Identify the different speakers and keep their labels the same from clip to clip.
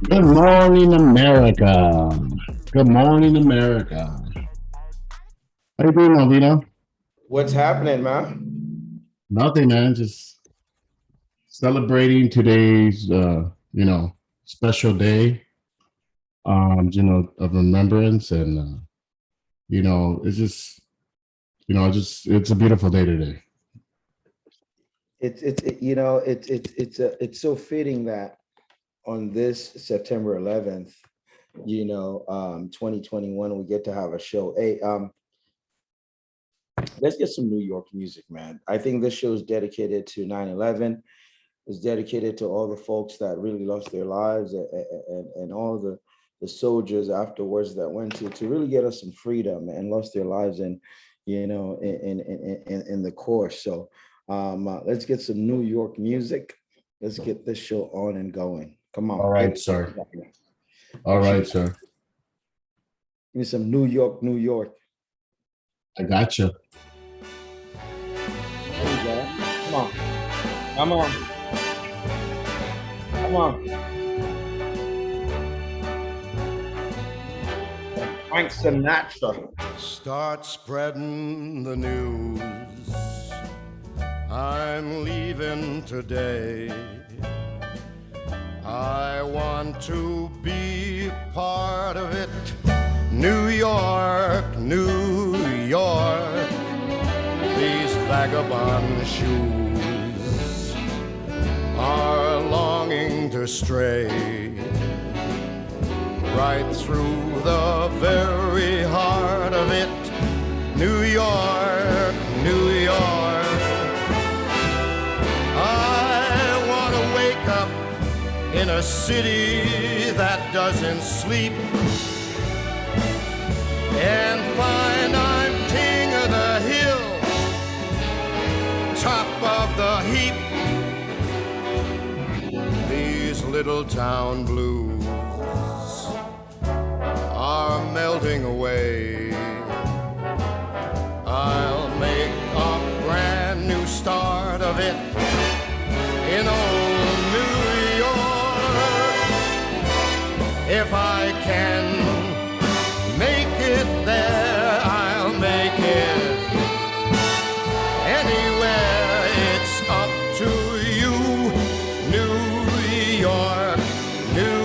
Speaker 1: Good morning, America. Good morning, America. How you doing, Vino?
Speaker 2: What's happening, man?
Speaker 1: Nothing, man. Just celebrating today's, special day, of remembrance, and it's just, it's a beautiful day today.
Speaker 2: It's so fitting that on this September 11th, 2021, we get to have a show. Hey, let's get some New York music, man. I think this show is dedicated to 9/11. It's dedicated to all the folks that really lost their lives and all the soldiers afterwards that went to really get us some freedom and lost their lives in the course. So let's get some New York music. Let's get this show on and going. Come on.
Speaker 1: All right, sir. All right, sir.
Speaker 2: Give me some New York, New York.
Speaker 1: I got you.
Speaker 2: There you go. Come on. Come on. Come on. Frank Sinatra.
Speaker 3: Start spreading the news. I'm leaving today. I want to be part of it. New York, New York. These vagabond shoes are longing to stray right through the very heart of it. New York, New York. I want to wake up in a city that doesn't sleep and find I'm king of the hill, top of the heap. These little town blues are melting away. I'll make a brand new start of it in old New York. If I can make it there, I'll make it anywhere. It's up to you, New York, New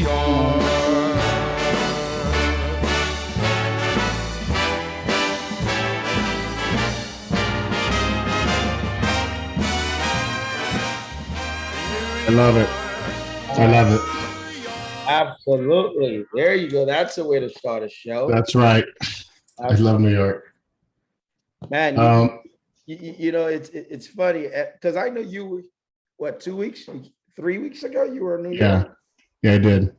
Speaker 3: York.
Speaker 1: I love it. I love it.
Speaker 2: Absolutely. There you go. That's the way to start a show.
Speaker 1: That's right. I love New York.
Speaker 2: Man, it's funny because I know you were, 3 weeks ago, you were in New York?
Speaker 1: Yeah, I did.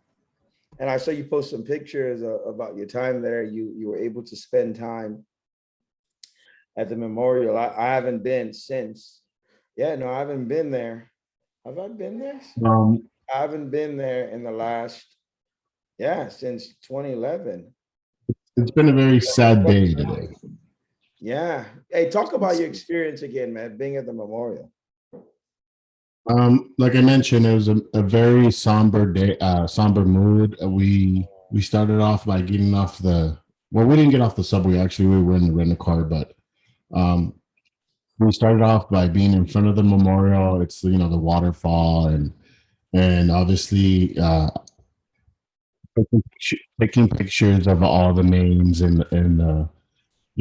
Speaker 2: And I saw you post some pictures about your time there. You were able to spend time at the memorial. I haven't been since. Yeah, no, I haven't been there. Have I been there? I haven't been there in the last, since 2011.
Speaker 1: It's been a very sad day today.
Speaker 2: Yeah. Hey, talk about your experience again, man, being at the memorial.
Speaker 1: Like I mentioned, it was a very somber day, somber mood. We started off by getting off we didn't get off the subway. Actually, we were in the rental car, but we started off by being in front of the memorial. It's the waterfall and obviously taking pictures of all the names and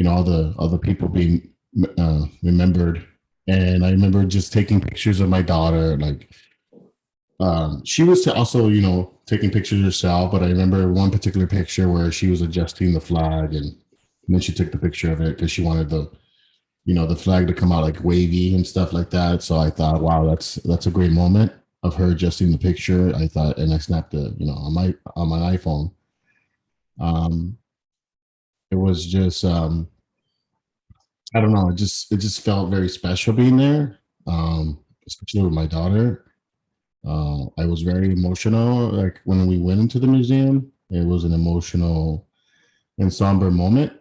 Speaker 1: all the people being remembered. And I remember just taking pictures of my daughter. Like she was also taking pictures herself, but I remember one particular picture where she was adjusting the flag, and then she took the picture of it because she wanted the the flag to come out like wavy and stuff like that. So I thought, wow, that's a great moment of her just in the picture. I thought, and I snapped it, on my iPhone. It was just I don't know, it just felt very special being there, especially with my daughter. I was very emotional. Like when we went into the museum, it was an emotional and somber moment.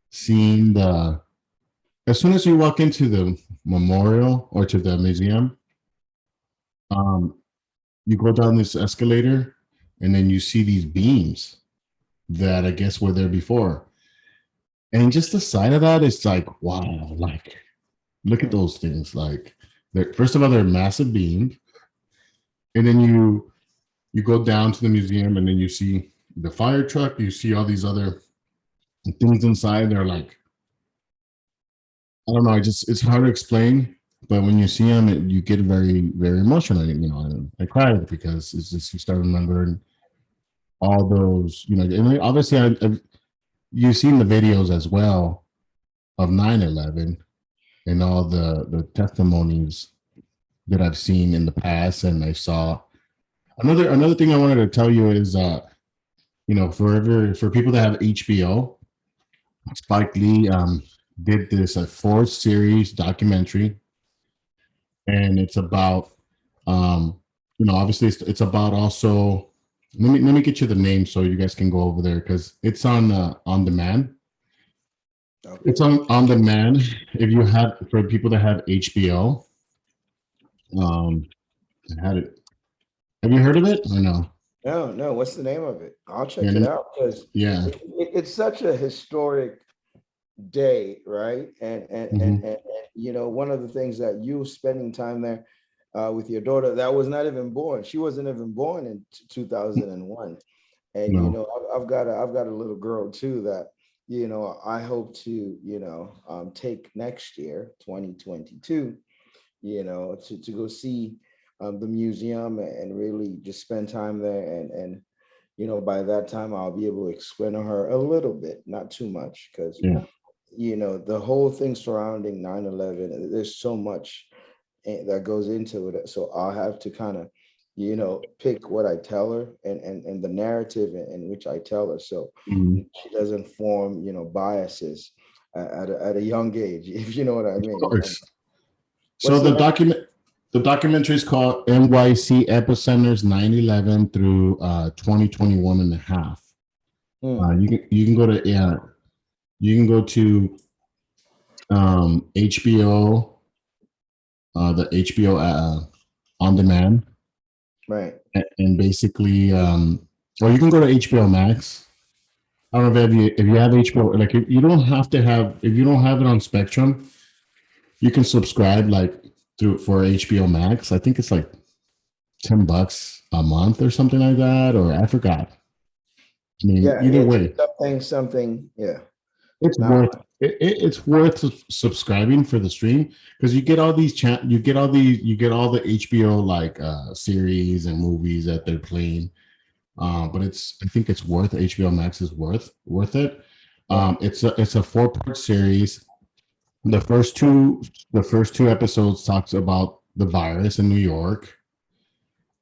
Speaker 1: Seeing as soon as you walk into the memorial or to the museum, um, you go down this escalator, and then you see these beams that I guess were there before. And just the sight of that is like, wow, like look at those things. Like, first of all, they're massive beams, and then you go down to the museum, and then you see the fire truck. You see all these other things inside. They're like, I don't know. It's hard to explain, but when you see them, you get very, very emotional. And I cried because it's just you start remembering all those. And obviously, you've seen the videos as well of 9/11 and all the testimonies that I've seen in the past, and I saw another thing I wanted to tell you is for people that have HBO, Spike Lee did this a 4-series documentary, and it's about obviously it's about also. Let me get you the name so you guys can go over there because it's on demand. Okay. It's on demand if you have, for people that have HBO. I had it. Have you heard of it or no?
Speaker 2: No. What's the name of it? I'll check it out because it's such a historic day, right? And one of the things that you spending time there with your daughter that was not even born. She wasn't even born in 2001. And no. I've got a little girl too that I hope to take next year, 2022, to go see the museum and really just spend time there. And by that time I'll be able to explain to her a little bit, not too much, because the whole thing surrounding 9/11, there's so much that goes into it. So I'll have to kind of, pick what I tell her and the narrative in which I tell her. So she doesn't form, biases at a young age, if you know what I mean. Of course.
Speaker 1: So the documentary is called NYC Epicenters 9/11 through 2021 and a half. You can go to HBO. The HBO on demand,
Speaker 2: right?
Speaker 1: And basically, or you can go to HBO Max. I don't know if you have HBO. Like, you don't have to have, if you don't have it on Spectrum, you can subscribe for HBO Max. I think it's like $10 a month or something like that, or I forgot. I mean, either way,
Speaker 2: something. Yeah,
Speaker 1: it's worth subscribing for the stream because you get all these you get all the HBO series and movies that they're playing, but I think it's worth HBO Max is worth it. It's a 4-part series. The first two episodes talks about the virus in New York.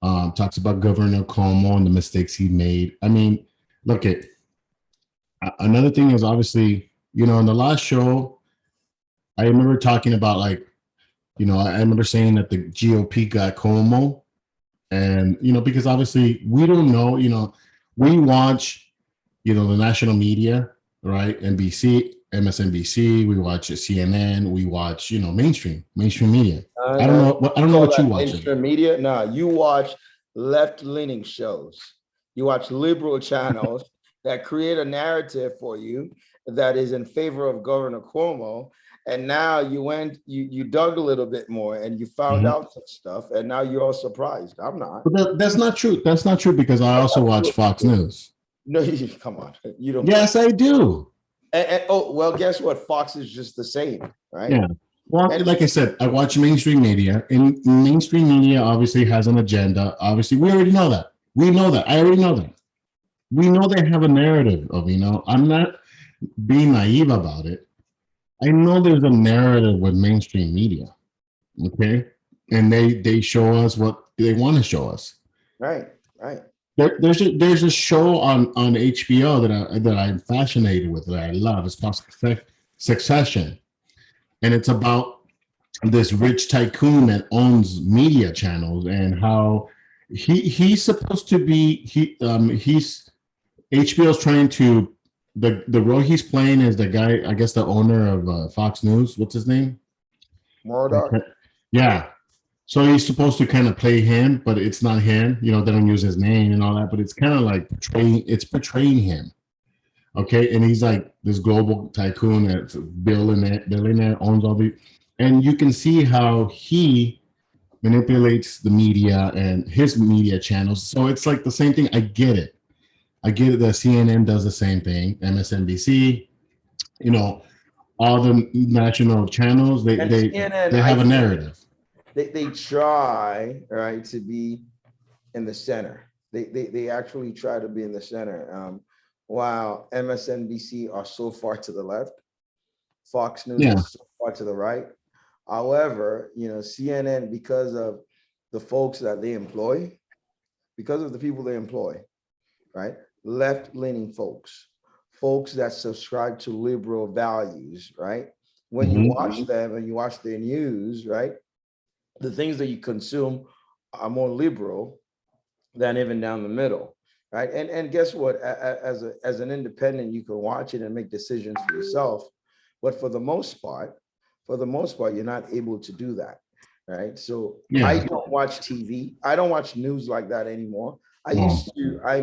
Speaker 1: Talks about Governor Cuomo and the mistakes he made. I mean, look at. Another thing is obviously, in the last show, I remember talking about I remember saying that the GOP got Cuomo, and because obviously we don't know, we watch, the national media, right? NBC, MSNBC, we watch CNN, we watch, mainstream media. I don't know what you watch.
Speaker 2: Mainstream media? No, you watch left-leaning shows. You watch liberal channels that create a narrative for you that is in favor of Governor Cuomo. And now you dug a little bit more and you found out some stuff, and now you're all surprised. I'm not.
Speaker 1: But that's not true. That's not true because I also watch Fox News.
Speaker 2: No, come on. You don't.
Speaker 1: Yes, I do.
Speaker 2: Well, guess what? Fox is just the same, right?
Speaker 1: Yeah. Well, like I said, I watch mainstream media, and mainstream media obviously has an agenda. Obviously, we already know that. We know that. I already know that. We know they have a narrative of, I'm not being naive about it. I know there's a narrative with mainstream media, okay, and they show us what they want to show us.
Speaker 2: Right, right.
Speaker 1: There's a show on HBO that I'm fascinated with, that I love. It's called Succession, and it's about this rich tycoon that owns media channels, and how he's supposed to be he's HBO's trying to, the role he's playing is the guy, I guess the owner of Fox News. What's his name?
Speaker 2: Murdoch.
Speaker 1: Yeah. So he's supposed to kind of play him, but it's not him. You know, they don't use his name and all that, but it's kind of like portraying him. Okay. And he's like this global tycoon that's billionaire, owns all the, and you can see how he manipulates the media and his media channels. So it's like the same thing. I get it. I get it that CNN does the same thing, MSNBC, you know, all the national channels, they
Speaker 2: CNN,
Speaker 1: they have a narrative.
Speaker 2: They try, right, to be in the center. They actually try to be in the center. While MSNBC are so far to the left, Fox News is so far to the right. However, you know, CNN, because of the folks that they employ, because of the people they employ, right? Left-leaning folks that subscribe to liberal values, right? When you watch them and you watch their news, right? The things that you consume are more liberal than even down the middle, right? And guess what? As an independent, you can watch it and make decisions for yourself. But for the most part, you're not able to do that, right? So I don't watch TV. I don't watch news like that anymore. I used to, I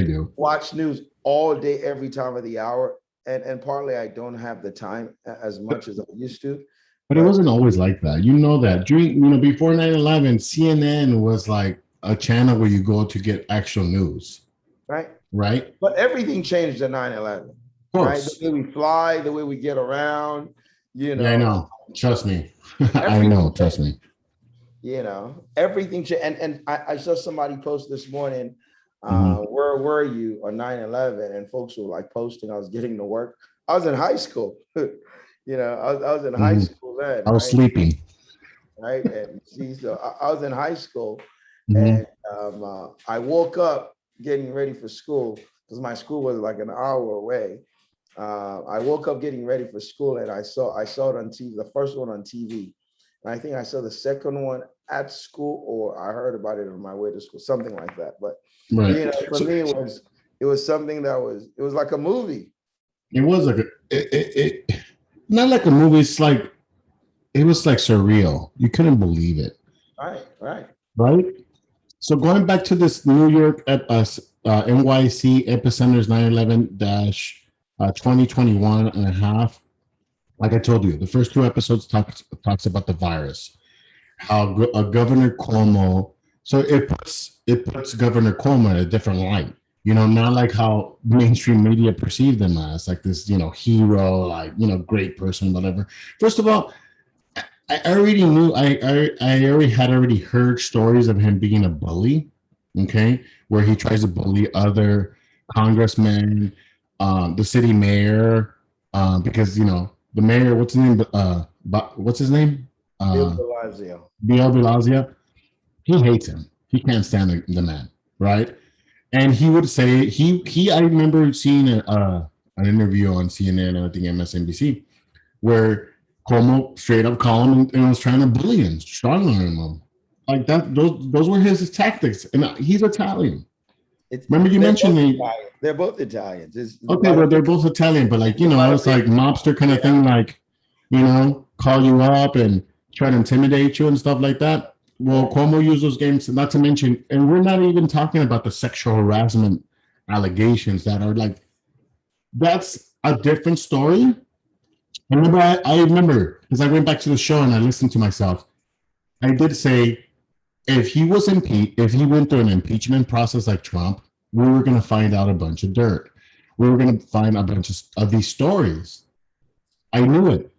Speaker 2: do watch news all day, every time of the hour. And partly I don't have the time as much as I used to.
Speaker 1: But it wasn't always like that. You know that during, before 9/11, CNN was like a channel where you go to get actual news.
Speaker 2: Right.
Speaker 1: Right.
Speaker 2: But everything changed at 9/11. Right. The way we fly, the way we get around, you know.
Speaker 1: Yeah, I know. Trust me. I know. Trust me.
Speaker 2: You know, everything changed. And I saw somebody post this morning, where were you on 9/11? And folks were like posting, I was getting to work. I was in high school. You know, I was in high school then.
Speaker 1: I was sleeping.
Speaker 2: Right. And so I was in high school, and I woke up getting ready for school because my school was like an hour away. I woke up getting ready for school, and I saw it on TV, the first one on TV. And I think I saw the second one at school, or I heard about it on my way to school, something like that. But you know, for me, it was something that was like a movie.
Speaker 1: It was like it not like a movie. It was like surreal. You couldn't believe it.
Speaker 2: Right.
Speaker 1: So going back to this New York NYC Epicenters 9/11-2021 and a half. Like I told you, the first two episodes talks about the virus, how Governor Cuomo. So it puts Governor Cuomo in a different light. You know, not like how mainstream media perceived him as like this, you know, hero, like, you know, great person, whatever. First of all, I already knew, I already heard stories of him being a bully, okay, where he tries to bully other congressmen, the city mayor, because, you know, the mayor, what's his name?
Speaker 2: Bill Blasio.
Speaker 1: Bill Blasio. He hates him. He can't stand the man, right? And he would say I remember seeing an interview on CNN, I think MSNBC, where Cuomo straight up called him and was trying to bully him, strong-arm him, like that. Those were his tactics, and he's Italian. Remember you mentioned
Speaker 2: they're both Italians.
Speaker 1: Okay, well, they're both Italian, but like, you know, it's like mobster kind of thing, like, you know, call you up and try to intimidate you and stuff like that. Well, Cuomo used those games, not to mention, and we're not even talking about the sexual harassment allegations that are like, that's a different story. I remember because I went back to the show and I listened to myself. I did say, if he went through an impeachment process like Trump, we were going to find out a bunch of dirt. We were going to find a bunch of these stories. I knew it.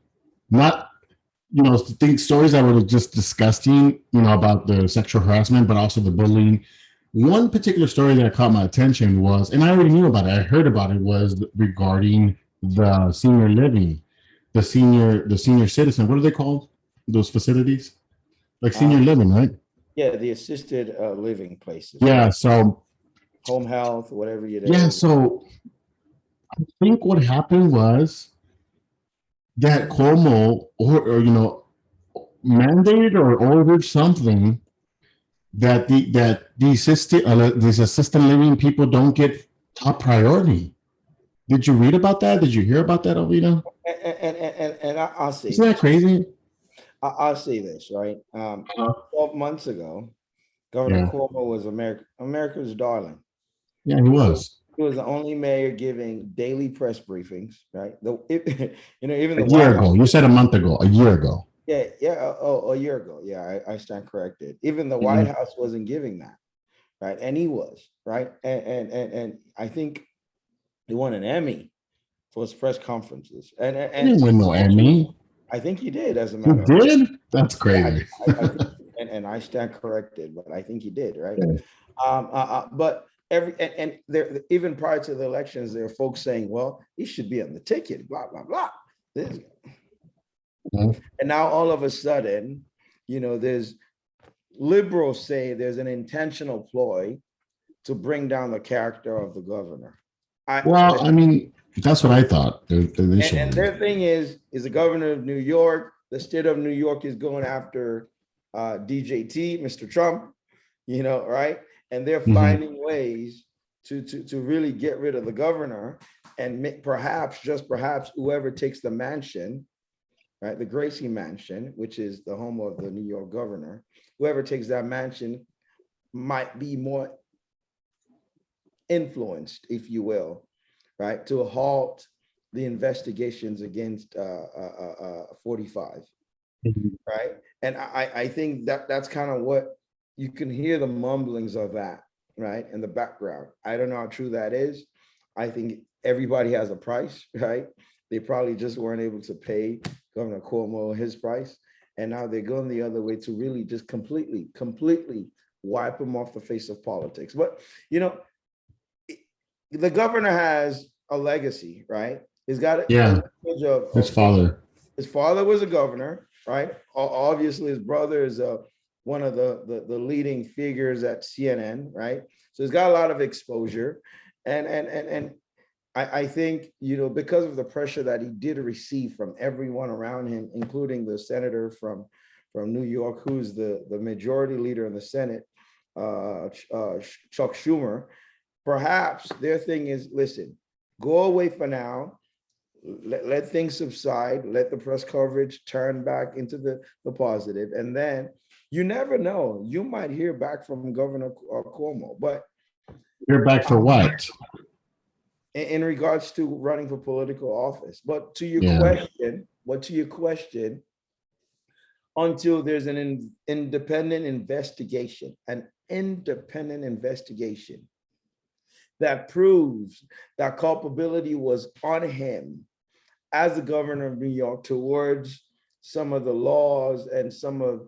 Speaker 1: Not, you know, think stories that were just disgusting, you know, about the sexual harassment, but also the bullying. One particular story that caught my attention was, and I already knew about it, I heard about it, was regarding the senior living. the senior citizen. What are they called? Those facilities, like senior living, right?
Speaker 2: Yeah, the assisted living places.
Speaker 1: Yeah. So
Speaker 2: Home health, whatever it is.
Speaker 1: yeah. So I think what happened was that Cuomo or mandated or ordered something that these assistant living people don't get top priority. Did you read about that? Did you hear about that, Alvina?
Speaker 2: And I'll say
Speaker 1: Isn't that
Speaker 2: this.
Speaker 1: crazy?
Speaker 2: I'll say this, right? 12 months ago, Governor
Speaker 1: Yeah.
Speaker 2: Cuomo was America's darling.
Speaker 1: Yeah, he was.
Speaker 2: He was the only mayor giving daily press briefings, right? Even
Speaker 1: A
Speaker 2: the
Speaker 1: year
Speaker 2: White
Speaker 1: ago.
Speaker 2: House.
Speaker 1: You said a month ago. A year ago.
Speaker 2: Yeah. A year ago. Yeah, I stand corrected. Even the
Speaker 1: Mhm.
Speaker 2: White House wasn't giving that, right? And he was, right? And I think he won an Emmy for his press conferences.
Speaker 1: He didn't win no Emmy.
Speaker 2: I think he did, as a
Speaker 1: He
Speaker 2: matter of fact.
Speaker 1: did? That's crazy.
Speaker 2: I think, and I stand corrected, but I think he did, right?
Speaker 1: Yeah.
Speaker 2: But there, even prior to the elections, there are folks saying, well, he should be on the ticket, blah, blah, blah.
Speaker 1: Mhm.
Speaker 2: And now all of a sudden, there's liberals say there's an intentional ploy to bring down the character of the governor.
Speaker 1: Well, I mean, that's what I thought initially.
Speaker 2: And their thing is the governor of New York, the state of New York is going after DJT, Mr. Trump, right? And they're finding ways to really get rid of the governor and perhaps whoever takes the mansion, right? The Gracie Mansion, which is the home of the New York governor, whoever takes that mansion might be more influenced, if you will, right, to halt the investigations against 45, right? And I think that's kind of what you can hear, the mumblings of that, right, in the background. I don't know how true that is. I think everybody has a price, right? They probably just weren't able to pay Governor Cuomo his price, and now they're going the other way to really just completely wipe him off the face of politics. But the governor has a legacy, right? He's got a
Speaker 1: his father.
Speaker 2: His father was a governor, right? Obviously, his brother is one of the leading figures at CNN, right? So he's got a lot of exposure, and I think because of the pressure that he did receive from everyone around him, including the senator from New York, who's the majority leader in the Senate, Chuck Schumer. Perhaps their thing is, listen, go away for now, let things subside, let the press coverage turn back into the positive, and then you never know, you might hear back from Governor Cuomo. But
Speaker 1: hear back for what?
Speaker 2: In regards to running for political office. But to your question, until there's an independent investigation, that proves that culpability was on him as the governor of New York towards some of the laws and some of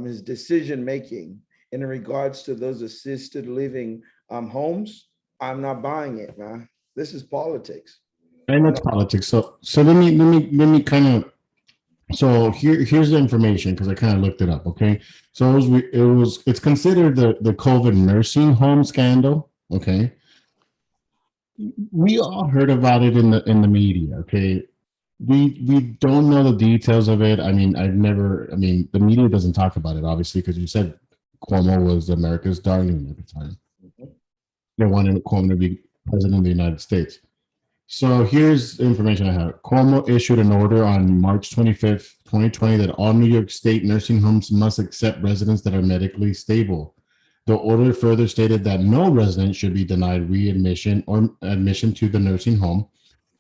Speaker 2: his decision-making in regards to those assisted living homes, I'm not buying it, man. This is politics.
Speaker 1: And it's politics. So let me kind of. So here's the information, because I kind of looked it up. Okay, so it's considered the COVID nursing home scandal. Okay, we all heard about it in the media. Okay, we don't know the details of it. I mean, the media doesn't talk about it, obviously, because you said Cuomo was America's darling at the time. They wanted Cuomo to be president of the United States. So here's the information I have. Cuomo issued an order on March 25th, 2020, that all New York State nursing homes must accept residents that are medically stable. The order further stated that no resident should be denied readmission or admission to the nursing home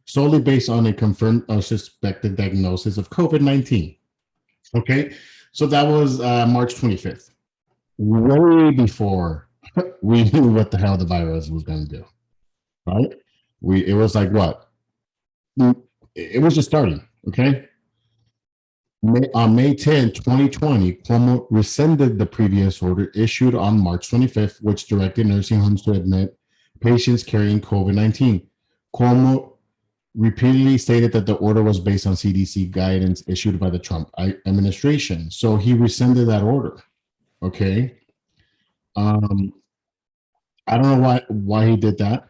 Speaker 1: solely based on a confirmed or suspected diagnosis of COVID-19. Okay, so that was March 25th, way before we knew what the hell the virus was going to do, right? It was like what? It was just starting, okay? On May 10, 2020, Cuomo rescinded the previous order issued on March 25th, which directed nursing homes to admit patients carrying COVID-19. Cuomo repeatedly stated that the order was based on CDC guidance issued by the Trump administration. So he rescinded that order. Okay. I don't know why he did that.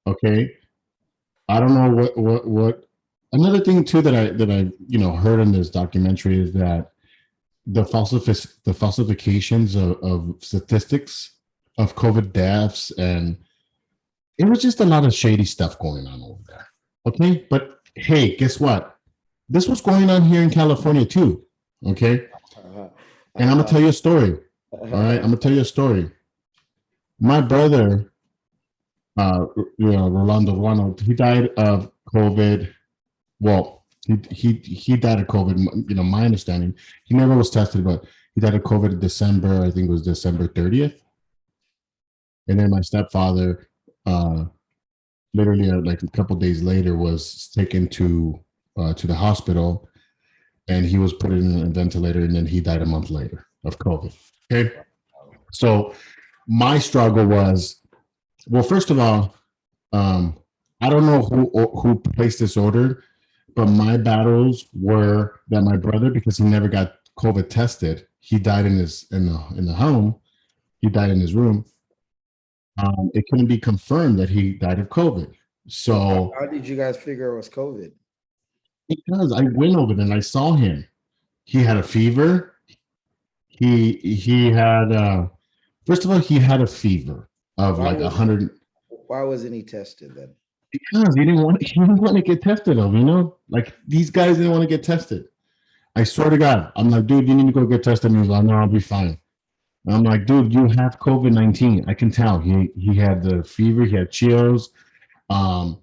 Speaker 1: Okay. I don't know what another thing too that I heard in this documentary is that the falsifications of statistics of COVID deaths, and it was just a lot of shady stuff going on over there. Okay, but hey, guess what? This was going on here in California too. Okay, and I'm gonna tell you a story. All right, I'm gonna tell you a story. My brother, Ronaldo, he died of COVID. Well, he died of COVID. My understanding, he never was tested, but he died of COVID in December. I think it was December 30th. And then my stepfather, literally like a couple days later, was taken to the hospital, and he was put in a ventilator, and then he died a month later of COVID. Okay, so my struggle was, well, first of all, I don't know who placed this order, but my battles were that my brother, because he never got COVID tested, he died in the home. He died in his room. It couldn't be confirmed that he died of COVID. So
Speaker 2: how did you guys figure it was COVID?
Speaker 1: Because I went over there and I saw him. He had a fever. He had first of all, he had a fever of like 100.
Speaker 2: Why wasn't he tested then?
Speaker 1: Because he didn't want to get tested, like these guys didn't want to get tested. I swear to God, I'm like, dude, you need to go get tested. And he was like, no, I'll be fine. And I'm like, dude, you have COVID-19. I can tell. He had the fever. He had chills. What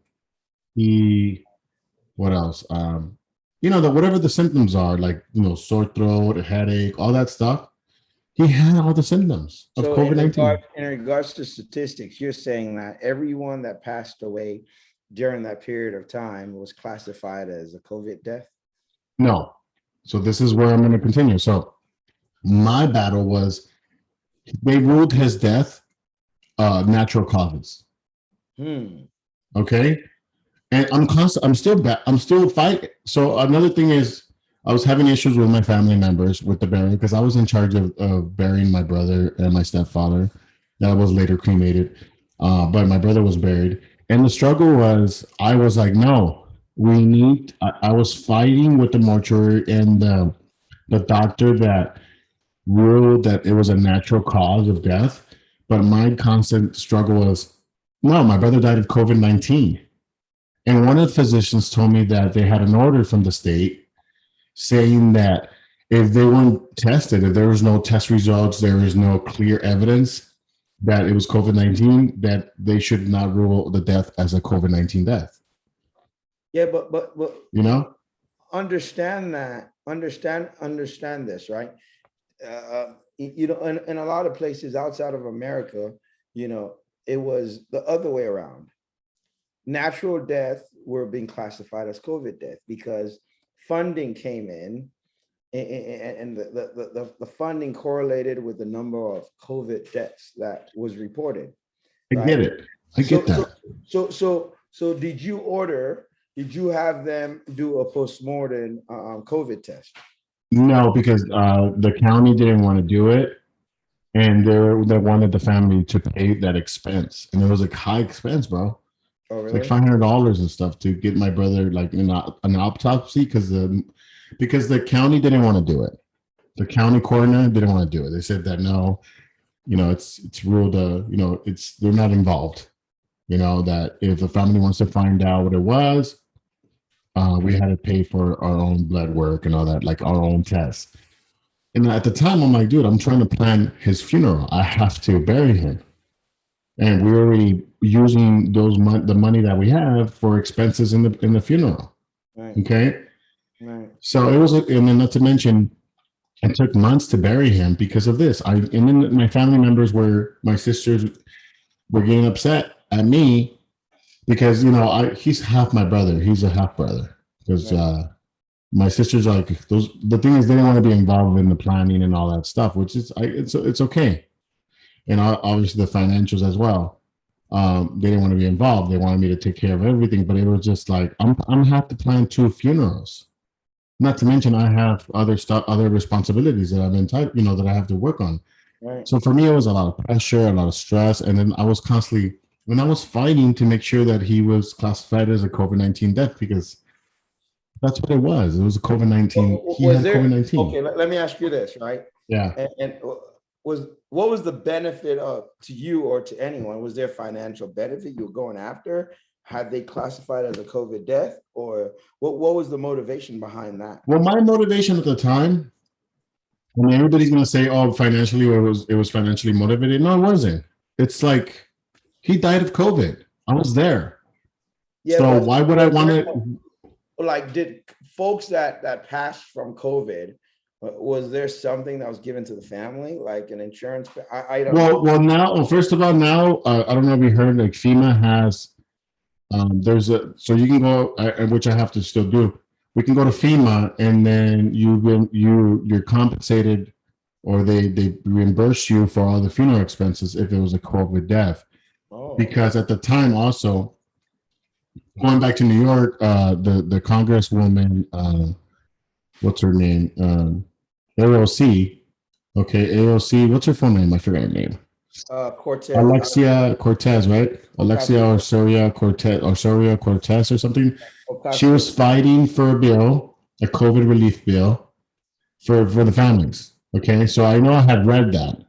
Speaker 1: else? Whatever the symptoms are, like sore throat, a headache, all that stuff. He had all the symptoms of COVID-19.
Speaker 2: In regards to statistics, you're saying that everyone that passed away during that period of time was classified as a COVID death?
Speaker 1: No. So this is where I'm going to continue. So my battle was, they ruled his death natural causes. Okay. And I'm still fighting. So another thing is, I was having issues with my family members with the burying, because I was in charge of burying my brother and my stepfather. That was later cremated. But my brother was buried. And the struggle was, I was like, no, I was fighting with the mortuary and the doctor that ruled that it was a natural cause of death. But my constant struggle was, no, my brother died of COVID-19. And one of the physicians told me that they had an order from the state saying that if they weren't tested, if there was no test results, there is no clear evidence that it was COVID-19, that they should not rule the death as a COVID-19 death.
Speaker 2: Yeah, but understand this, right? In a lot of places outside of America, it was the other way around. Natural death were being classified as COVID death because funding came in, and the funding correlated with the number of COVID deaths that was reported.
Speaker 1: Right? I get it. I get that.
Speaker 2: So did you have them do a postmortem COVID test?
Speaker 1: No, because the county didn't want to do it, and they wanted the family to pay that expense, and it was a high expense, bro.
Speaker 2: Oh, really?
Speaker 1: Like $500 and stuff to get my brother like in an autopsy, because the county didn't want to do it. The county coroner didn't want to do it. They said that no, it's ruled. They're not involved. That if the family wants to find out what it was, we had to pay for our own blood work and all that, like our own tests. And at the time, I'm like, dude, I'm trying to plan his funeral. I have to bury him. And we're already using the money that we have for expenses in the funeral.
Speaker 2: Right.
Speaker 1: Okay.
Speaker 2: Right.
Speaker 1: So it was, and then not to mention, it took months to bury him because of this. And then my family members my sisters were getting upset at me because, he's half my brother. He's a half brother. Because my sisters are like, the thing is, they didn't want to be involved in the planning and all that stuff, which is, it's okay. And obviously the financials as well. They didn't want to be involved. They wanted me to take care of everything, but it was just like I'm have to plan 2 funerals. Not to mention I have other stuff, other responsibilities that I'm entitled, that I have to work on.
Speaker 2: Right.
Speaker 1: So for me, it was a lot of pressure, a lot of stress, and then I was constantly when I was fighting to make sure that he was classified as a COVID-19 death because that's what it was. It was a COVID-19. He
Speaker 2: Was
Speaker 1: had
Speaker 2: there,
Speaker 1: COVID-19.
Speaker 2: okay, let me ask you this, right?
Speaker 1: Yeah.
Speaker 2: And what was the benefit of to you or to anyone? Was there financial benefit you were going after? Had they classified as a COVID death, or what was the motivation behind that?
Speaker 1: Well, my motivation at the time, and everybody's gonna say, "Oh, financially, it was financially motivated." No, it wasn't. It's like he died of COVID. I was there.
Speaker 2: Yeah,
Speaker 1: So
Speaker 2: but
Speaker 1: why would I want to?
Speaker 2: like, did folks that passed from COVID, was there something that was given to the family, like an insurance? I don't know.
Speaker 1: Well, now, first of all, now I don't know if you heard, like FEMA has, there's so you can go, which I have to still do. We can go to FEMA, and then you're compensated, or they reimburse you for all the funeral expenses if it was a COVID death.
Speaker 2: Oh,
Speaker 1: Because at the time, also going back to New York, the Congresswoman, what's her name? AOC. Okay, AOC. What's her full name? I forgot her name.
Speaker 2: Cortez.
Speaker 1: Alexia Cortez, right? Alexia Osorio Cortez or something. She was fighting for a bill, a COVID relief bill for the families. Okay, so I know I had read that,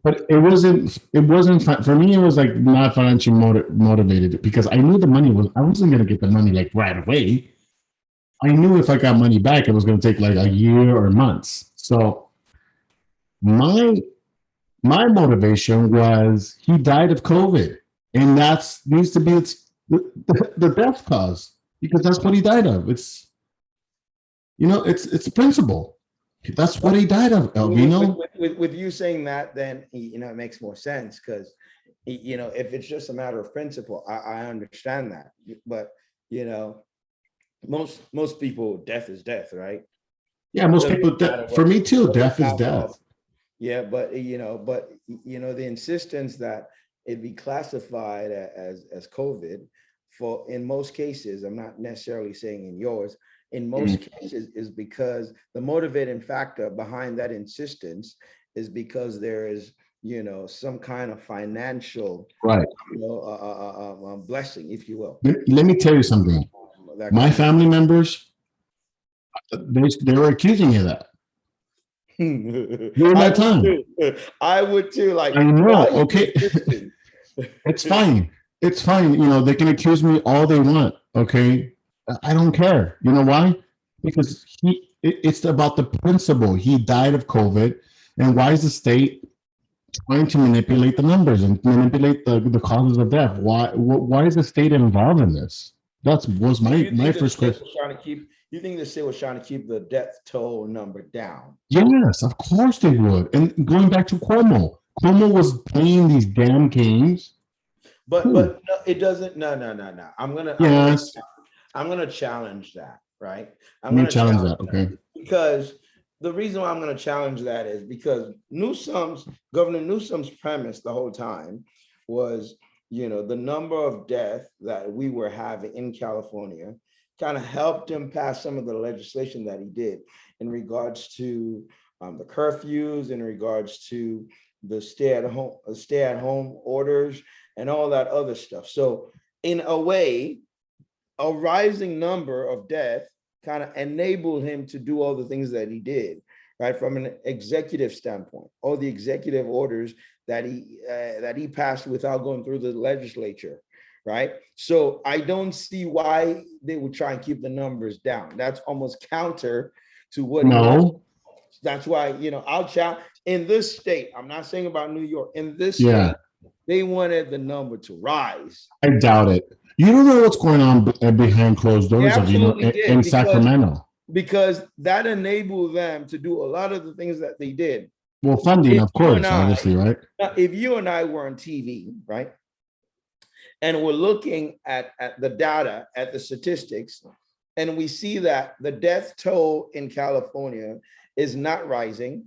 Speaker 1: but it wasn't for me. It was like not financially motivated because I knew the money was. I wasn't going to get the money like right away. I knew if I got money back, it was going to take like a year or months. So my motivation was he died of COVID, and that's needs to be the death cause because that's what he died of. It's a principle. That's what he died of, Vino.
Speaker 2: With you saying that, then it makes more sense because if it's just a matter of principle, I understand that. But most people, death is death, right?
Speaker 1: Yeah, most people. For me too, death is death.
Speaker 2: Yeah, but the insistence that it be classified as COVID in most cases, I'm not necessarily saying in yours, in most cases is because the motivating factor behind that insistence is because there is some kind of financial blessing, if you will.
Speaker 1: Let me tell you something. My family members, they were accusing you of that. During that time.
Speaker 2: I would too. Like,
Speaker 1: I know. Okay. It's fine. It's fine. They can accuse me all they want. Okay. I don't care. You know why? Because it's about the principle. He died of COVID. And why is the state trying to manipulate the numbers and manipulate the causes of death? Why is the state involved in this? That was my first question.
Speaker 2: You think the state was trying to keep the death toll number down?
Speaker 1: Yes, of course they would. And going back to Cuomo was playing these damn games.
Speaker 2: But no, it doesn't. No. I'm gonna challenge that, right? I'm gonna challenge that.
Speaker 1: Okay.
Speaker 2: Because the reason why I'm gonna challenge that is because Governor Newsom's premise the whole time was, the number of deaths that we were having in California kind of helped him pass some of the legislation that he did in regards to the curfews, in regards to the stay-at-home orders, and all that other stuff. So in a way, a rising number of deaths kind of enabled him to do all the things that he did, right? From an executive standpoint, all the executive orders that he passed without going through the legislature, right? So I don't see why they would try and keep the numbers down. That's almost counter to what.
Speaker 1: No.
Speaker 2: That's why, I'll challenge in this state. I'm not saying about New York. In this state, they wanted the number to rise.
Speaker 1: I doubt it. You don't know what's going on behind closed doors in Sacramento.
Speaker 2: Because that enabled them to do a lot of the things that they did.
Speaker 1: Well, funding, of course, obviously, right?
Speaker 2: If you and I were on TV, right, and we're looking at the data, at the statistics, and we see that the death toll in California is not rising,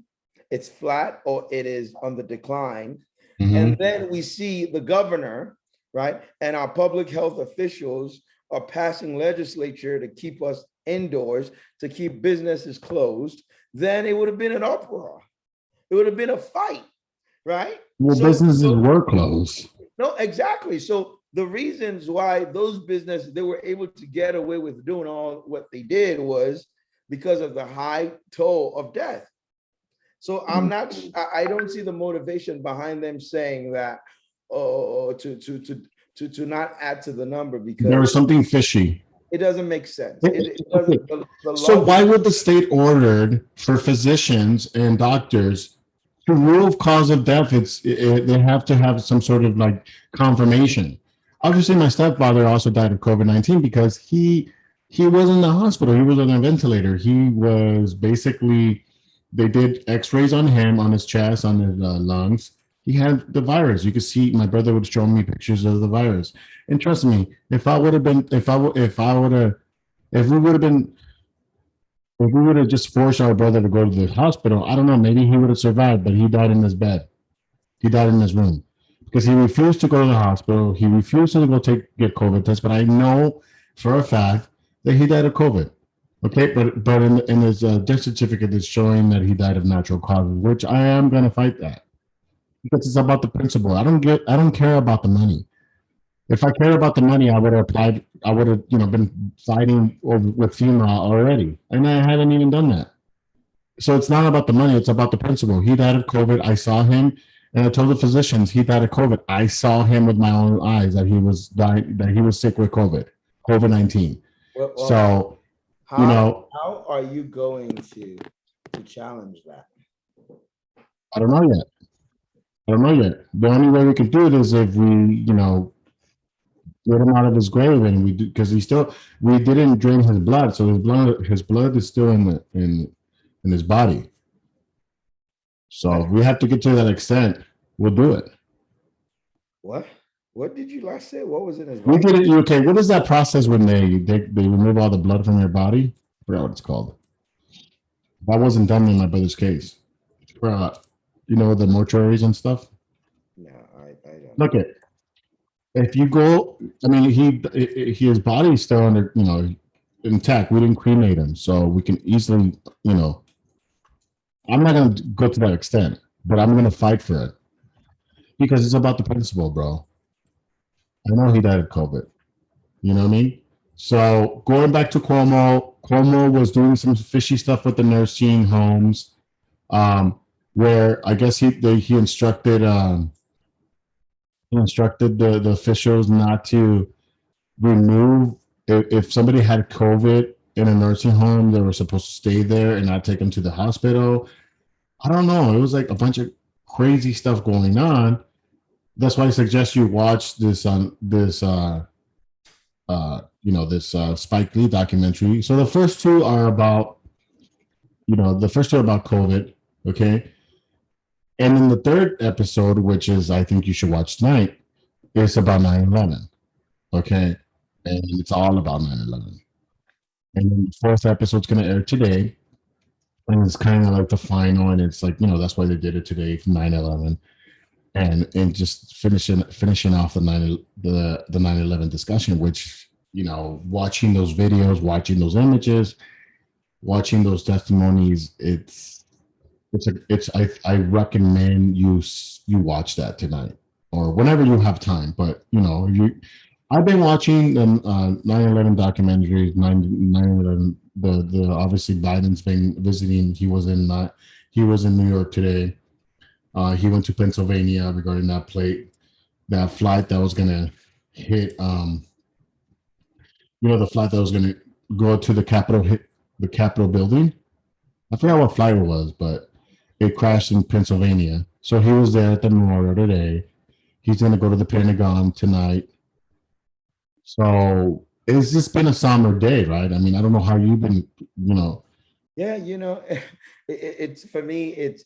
Speaker 2: it's flat or it is on the decline. Mm-hmm. And then we see the governor right? And our public health officials are passing legislature to keep us indoors, to keep businesses closed, then it would have been an uproar. It would have been a fight, right?
Speaker 1: Well, businesses were closed.
Speaker 2: No, exactly. So the reasons why those businesses, they were able to get away with doing all what they did was because of the high toll of death. So I don't see the motivation behind them saying that, oh, to not add to the number, because
Speaker 1: There was something fishy.
Speaker 2: it doesn't make sense. It
Speaker 1: Okay.
Speaker 2: doesn't. The
Speaker 1: So
Speaker 2: law-
Speaker 1: why would the state ordered for physicians and doctors to rule cause of death? They have to have some sort of like confirmation. Obviously, my stepfather also died of COVID-19 because he was in the hospital. He was on a ventilator. He was basically, they did X-rays on him, on his chest, on his lungs. He had the virus. You could see, my brother would show me pictures of the virus. And trust me, if we would have just forced our brother to go to the hospital, I don't know, maybe he would have survived, but he died in his bed. He died in his room because he refused to go to the hospital. He refused to go get COVID test, but I know for a fact that he died of COVID. Okay, but in his death certificate, it's showing that he died of natural causes, which I am going to fight that because it's about the principle. I don't care about the money. If I cared about the money, I would have applied. I would have, been fighting with FEMA already, and I haven't even done that. So it's not about the money; it's about the principle. He died of COVID. I saw him, and I told the physicians he died of COVID. I saw him with my own eyes that he was dying, that he was sick with COVID-19.
Speaker 2: Well,
Speaker 1: So,
Speaker 2: how are you going to challenge that?
Speaker 1: I don't know yet. The only way we could do it is if we, get him out of his grave, and we because we didn't drain his blood, so his blood is still in his body. So if we have to get to that extent, we'll do it.
Speaker 2: What did you last say? What was in his
Speaker 1: We
Speaker 2: body?
Speaker 1: did it. Okay, what is that process when they remove all the blood from your body? I forgot what it's called. That wasn't done in my brother's case. The mortuaries and stuff.
Speaker 2: No, I don't.
Speaker 1: Look at, if you go, I mean, his body's still under, intact. We didn't cremate him, so we can easily, I'm not going to go to that extent, but I'm going to fight for it because it's about the principle, bro. I know he died of COVID. You know what I mean? So going back to Cuomo was doing some fishy stuff with the nursing homes, where I guess he instructed the officials not to remove, if somebody had COVID in a nursing home, they were supposed to stay there and not take them to the hospital. I don't know. It was like a bunch of crazy stuff going on. That's why I suggest you watch this Spike Lee documentary. So the first two are about COVID, okay? And then the third episode, which is I think you should watch tonight, is about 9/11, okay? And it's all about 9/11. And then the fourth episode's going to air today, and it's kind of like the final, and it's like, that's why they did it today for 9/11. And just finishing off the 9/11 discussion, which, watching those videos, watching those images, watching those testimonies, I recommend you watch that tonight or whenever you have time. But I've been watching the 9/11 documentaries. 9/11. The obviously Biden's been visiting. He was in New York today. He went to Pennsylvania regarding that flight that was gonna hit. The flight that was gonna go to the Capitol, hit the Capitol building. I forgot what flight it was, but it crashed in Pennsylvania. So he was there at the memorial today. He's going to go to the Pentagon tonight. So it's just been a somber day, right? I mean, I don't know how you've been,
Speaker 2: Yeah, it's for me, it's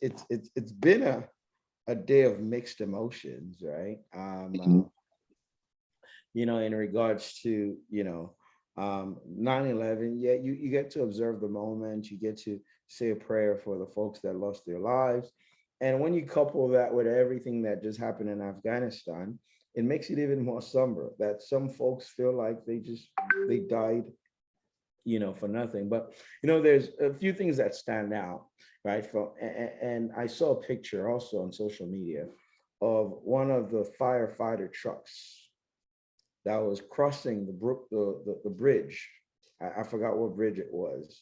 Speaker 2: been a day of mixed emotions, right? In regards to 9/11, yeah, you get to observe the moment, you get to say a prayer for the folks that lost their lives. And when you couple that with everything that just happened in Afghanistan, it makes it even more somber that some folks feel like they died, for nothing. But there's a few things that stand out, right? And I saw a picture also on social media of one of the firefighter trucks that was crossing the bridge. I forgot what bridge it was.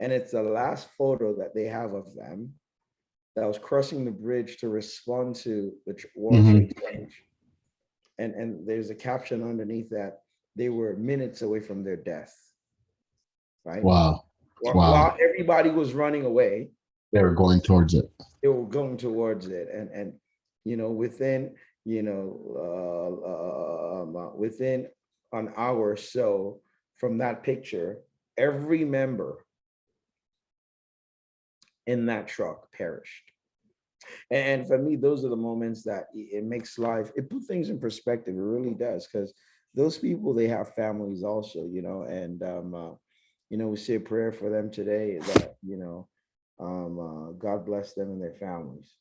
Speaker 2: And it's the last photo that they have of them that was crossing the bridge to respond to the World Trade Center. And there's a caption underneath that they were minutes away from their death, right?
Speaker 1: Wow.
Speaker 2: While everybody was running away,
Speaker 1: they were going towards it.
Speaker 2: They were going towards it. And within, within an hour or so from that picture, every member in that truck perished. And for me, those are the moments that it makes life, it puts things in perspective. It really does, because those people, they have families also, and we say a prayer for them today that God bless them and their families.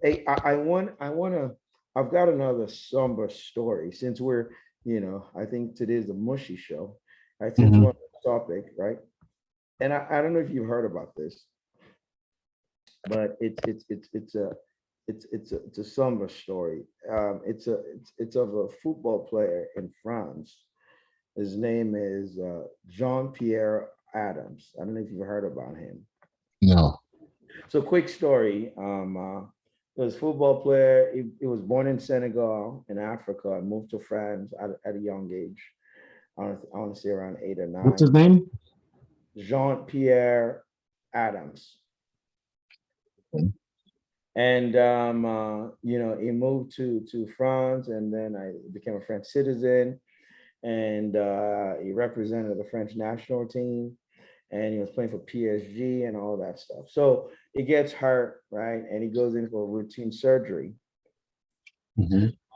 Speaker 2: Hey, I've got another somber story, since we're, I think today's a mushy show, right? Since we're on the topic, right? And I don't know if you've heard about this, but it's a somber story. It's of a football player in France. His name is Jean-Pierre Adams. I don't know if you've heard about him.
Speaker 1: No.
Speaker 2: So quick story. He was a football player. He was born in Senegal in Africa and moved to France at a young age. I want to say around 8 or 9.
Speaker 1: What's his name?
Speaker 2: Jean-Pierre Adams. And he moved to France, and then I became a French citizen, and he represented the French national team, and he was playing for PSG and all that stuff. So he gets hurt, right? And he goes in for a routine surgery.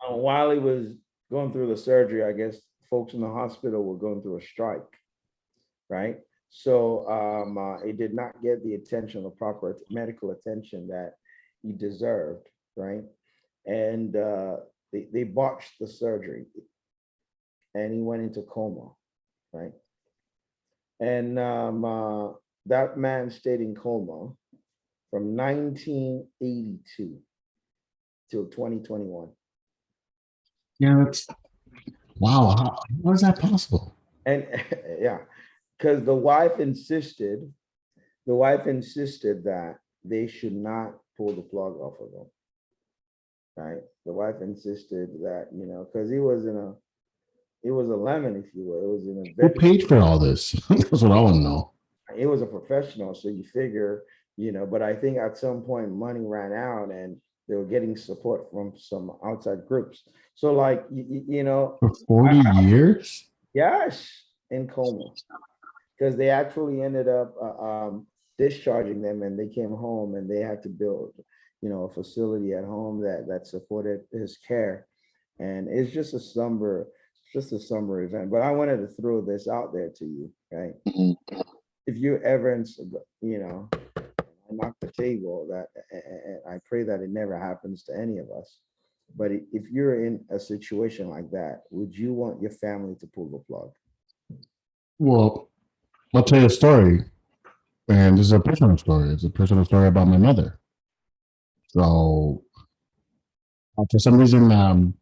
Speaker 2: While he was going through the surgery, I guess folks in the hospital were going through a strike, right? So he did not get the attention, the proper medical attention that he deserved, right? And they botched the surgery, and he went into coma, right? And that man stayed in coma from 1982 till 2021.
Speaker 1: Yeah, that's wow. How is that possible?
Speaker 2: And yeah, because the wife insisted that they should not pull the plug off of him, right? The wife insisted that, because he was a lemon, if you will. It was in a
Speaker 1: Who paid for all this? That's what I want to know.
Speaker 2: It was a professional, so you figure, but I think at some point money ran out and they were getting support from some outside groups. So like,
Speaker 1: For 40 years?
Speaker 2: Yes, in coma, because they actually ended up discharging them, and they came home and they had to build, a facility at home that supported his care. And it's just a somber event. But I wanted to throw this out there to you, right? If you ever, knock the table, that, and I pray that it never happens to any of us. But if you're in a situation like that, would you want your family to pull the plug?
Speaker 1: Well, I'll tell you a story. And this is a personal story. It's a personal story about my mother. So for some reason, my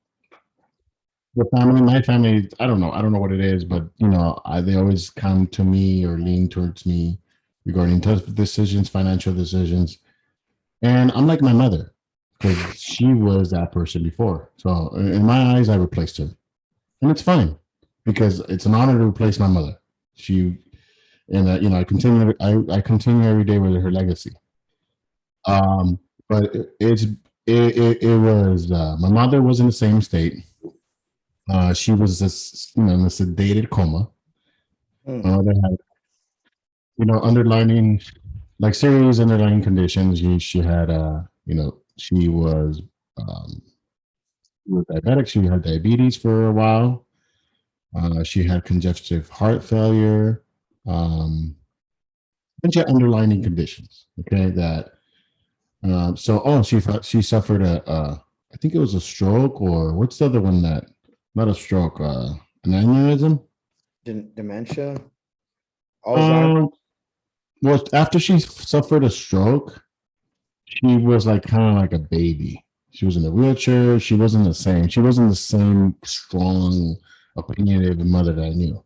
Speaker 1: family, I don't know what it is, but they always come to me or lean towards me regarding tough decisions, financial decisions. And I'm like my mother, because she was that person before. So in my eyes, I replaced her. And it's fine, because it's an honor to replace my mother. I continue every day with her legacy. But it was my mother was in the same state. She was in a sedated coma. My mother had underlining, like, serious underlying conditions. She had she was diabetic. She had diabetes for a while. She had congestive heart failure. And she had underlying conditions. Okay, that she suffered a I think it was a stroke, or what's the other one that, not a stroke, an aneurysm.
Speaker 2: Dementia, Alzheimer's.
Speaker 1: Um, well, after she suffered a stroke, she was like kind of like a baby. She was in a wheelchair. She wasn't the same. She wasn't the same strong, opinionated mother that I knew.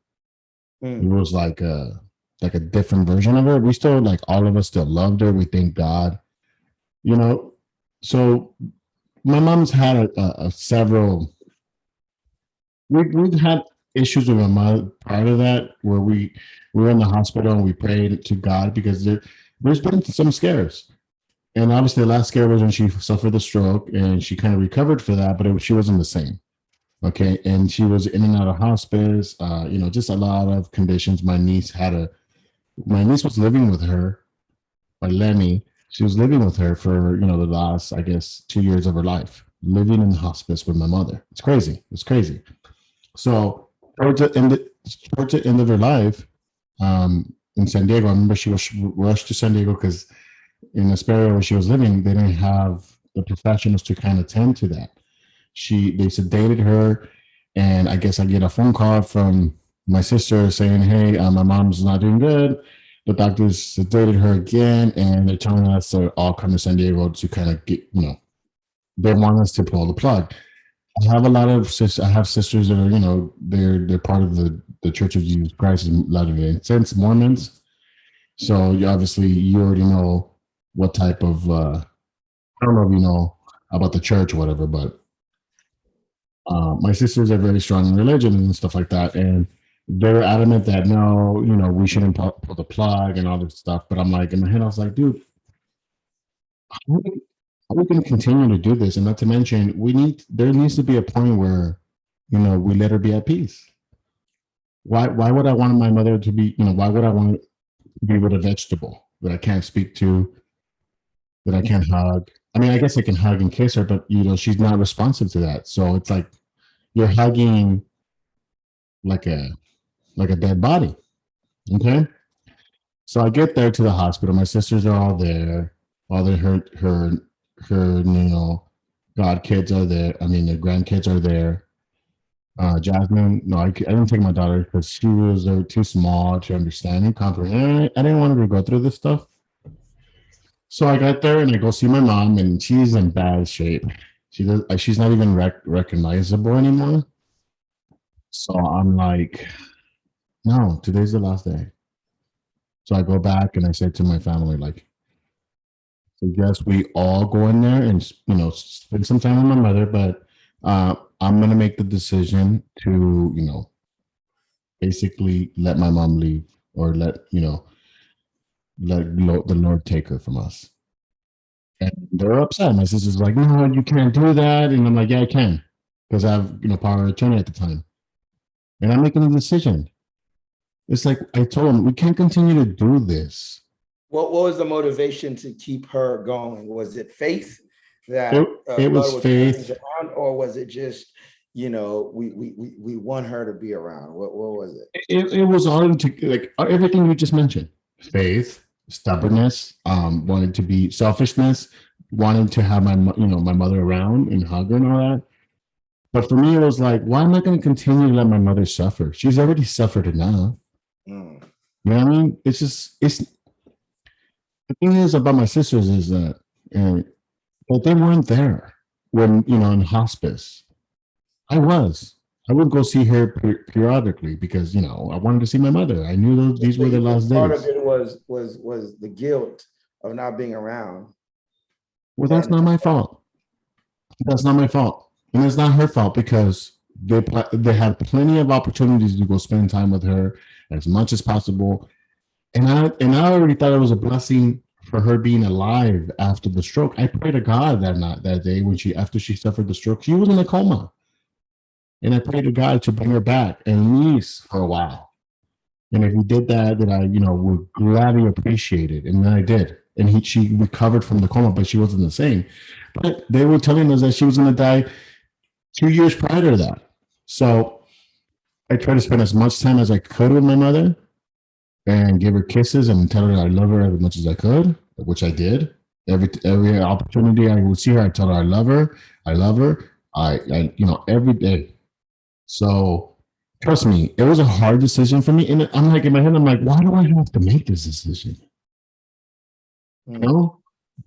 Speaker 1: It was like a different version of her. We still, like, all of us still loved her. We thank God, you know. So my mom's had a several. We've had issues with my mother prior to that, where we were in the hospital and we prayed to God because there's been some scares. And obviously, the last scare was when she suffered the stroke, and she kind of recovered for that, but she wasn't the same. Okay, and she was in and out of hospice. Just a lot of conditions. My niece was living with her, by Lenny. She was living with her for the last, I guess, 2 years of her life, living in hospice with my mother. It's crazy. It's crazy. So towards the end of her life, in San Diego, I remember she was rushed to San Diego because in the area where she was living, they didn't have the professionals to kind of tend to that. They sedated her, and I guess I get a phone call from my sister saying, "Hey, my mom's not doing good. The doctors sedated her again, and they're telling us to all come to San Diego to kind of get, they want us to pull the plug." I have sisters that are, they're part of the Church of Jesus Christ of Latter-day Saints, Mormons. So you already know what type of I don't know if you know about the church or whatever, but my sisters are very strong in religion and stuff like that, and they're adamant that no, we shouldn't pull the plug and all this stuff. But I'm like, in my head, I was like, dude, how are we going to continue to do this? And not to mention, there needs to be a point where, we let her be at peace. Why would I want my mother to be, why would I want to be with a vegetable that I can't speak to, that I can't hug? I mean, I guess I can hug and kiss her, but she's not responsive to that. So it's like you're hugging like a dead body. Okay. So I get there to the hospital. My sisters are all there. All her god kids are there. I mean, the grandkids are there. Jasmine, no, I didn't take my daughter because she was too small to understand and comprehend. I didn't want her to go through this stuff. So I got there and I go see my mom, and she's in bad shape. She's not even recognizable anymore. So I'm like, no, today's the last day. So I go back and I said to my family, like, so yes, we all go in there and spend some time with my mother, but I'm gonna make the decision to basically let my mom leave, or let the Lord take her from us. And they're upset. My sister's like, no, you can't do that, and I'm like, yeah, I can, because I have power of attorney at the time, and I'm making a decision. It's like I told them, we can't continue to do this.
Speaker 2: What was the motivation to keep her going? Was it faith that
Speaker 1: it was faith
Speaker 2: around, or was it just we want her to be around? What was it?
Speaker 1: It was all like everything you just mentioned: faith, stubbornness, wanting to be selfishness, wanting to have my mother around and hug her and all that. But for me, it was like, why am I going to continue to let my mother suffer? She's already suffered enough. You know what I mean? It's the thing is about my sisters is that they weren't there when in hospice. I would go see her periodically because I wanted to see my mother. I knew these were the last days.
Speaker 2: Part of it was the guilt of not being around.
Speaker 1: Well, that's not my fault. That's not my fault, and it's not her fault because they had plenty of opportunities to go spend time with her as much as possible. And I already thought it was a blessing for her being alive after the stroke. I prayed to God that day after she suffered the stroke. She was in a coma, and I prayed to God to bring her back at least for a while. And if He did that, then I would gladly appreciate it. And then I did. And she recovered from the coma, but she wasn't the same. But they were telling us that she was going to die 2 years prior to that. So I tried to spend as much time as I could with my mother and give her kisses and tell her I love her as much as I could, which I did. Every opportunity I would see her, I tell her I love her. I love her. Every day. So trust me, it was a hard decision for me. And I'm like in my head, I'm like, why do I have to make this decision? You
Speaker 2: Mm.
Speaker 1: know?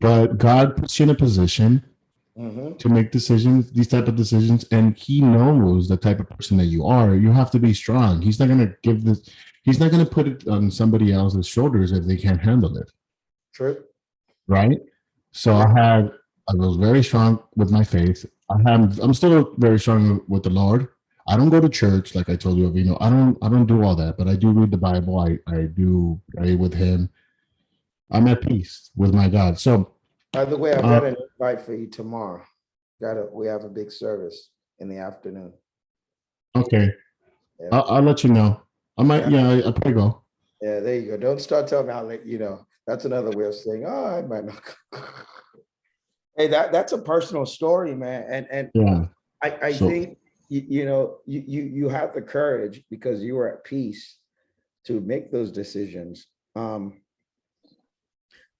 Speaker 1: But God puts you in a position
Speaker 2: Mhm.
Speaker 1: to make decisions, these type of decisions, and He knows the type of person that you are. You have to be strong. He's not gonna give this. He's not gonna put it on somebody else's shoulders if they can't handle it,
Speaker 2: True.
Speaker 1: right? So
Speaker 2: True.
Speaker 1: I was very strong with my faith. I'm still very strong with the Lord. I don't go to church like I told you, Vino. I don't do all that, but I do read the Bible. I do pray with Him. I'm at peace with my God. So,
Speaker 2: By the way, I've got
Speaker 1: uh,
Speaker 2: an invite for you tomorrow. We have a big service in the afternoon.
Speaker 1: okay,
Speaker 2: Yeah.
Speaker 1: I'll let you know. I might,
Speaker 2: Yeah.
Speaker 1: yeah, I probably go.
Speaker 2: Yeah, there you go. Don't start telling me, I'll let you know. That's another way of saying, oh, I might not. Hey, that's a personal story, man. And
Speaker 1: Yeah.
Speaker 2: I
Speaker 1: So,
Speaker 2: think you have the courage because you were at peace to make those decisions.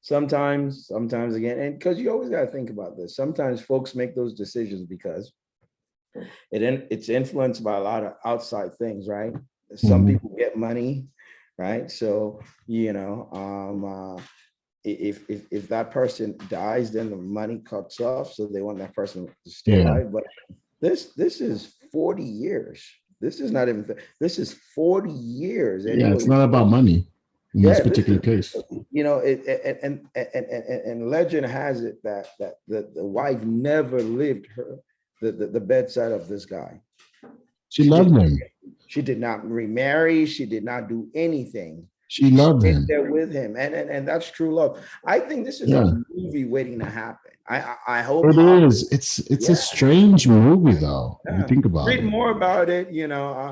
Speaker 2: Sometimes again, and because you always got to think about this. Sometimes folks make those decisions because it's influenced by a lot of outside things, right? Some
Speaker 1: mhm,
Speaker 2: people get money, right? So if that person dies, then the money cuts off. So they want that person to stay
Speaker 1: yeah,
Speaker 2: alive. But this is 40 years. This is not even. This is 40 years, and
Speaker 1: yeah. It's not about money in this
Speaker 2: yeah, this
Speaker 1: particular
Speaker 2: is
Speaker 1: case.
Speaker 2: and legend has it that the wife never lived the bedside of this guy.
Speaker 1: She
Speaker 2: She did
Speaker 1: loved
Speaker 2: not
Speaker 1: him.
Speaker 2: she did not remarry. She did not do anything.
Speaker 1: She
Speaker 2: She
Speaker 1: loved
Speaker 2: stayed
Speaker 1: him.
Speaker 2: there with him, and that's true love. I think this is a
Speaker 1: Yeah,
Speaker 2: movie waiting to happen. I hope
Speaker 1: it
Speaker 2: Hollywood,
Speaker 1: is. It's a
Speaker 2: yeah,
Speaker 1: strange movie, though. If you
Speaker 2: yeah.
Speaker 1: think about
Speaker 2: Read
Speaker 1: it,
Speaker 2: more about it.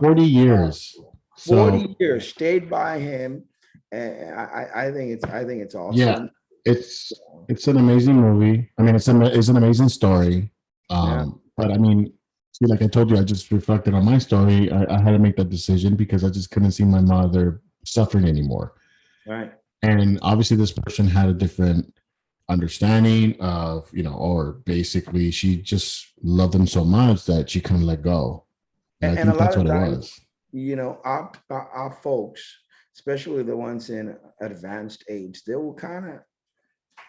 Speaker 1: 40 years. So
Speaker 2: 40 years stayed by him, and I think it's
Speaker 1: yeah,
Speaker 2: awesome.
Speaker 1: it's it's an amazing movie. I mean, it's an amazing story.
Speaker 2: Yeah,
Speaker 1: But I mean, see, like I told you, I just reflected on my story. I had to make that decision because I just couldn't see my mother suffering anymore.
Speaker 2: right.
Speaker 1: And obviously, this person had a different understanding of, or basically, she just loved him so much that she couldn't let go. And I
Speaker 2: And a
Speaker 1: think
Speaker 2: lot
Speaker 1: that's
Speaker 2: of
Speaker 1: what it
Speaker 2: times,
Speaker 1: was.
Speaker 2: our folks, especially the ones in advanced age, they will kind of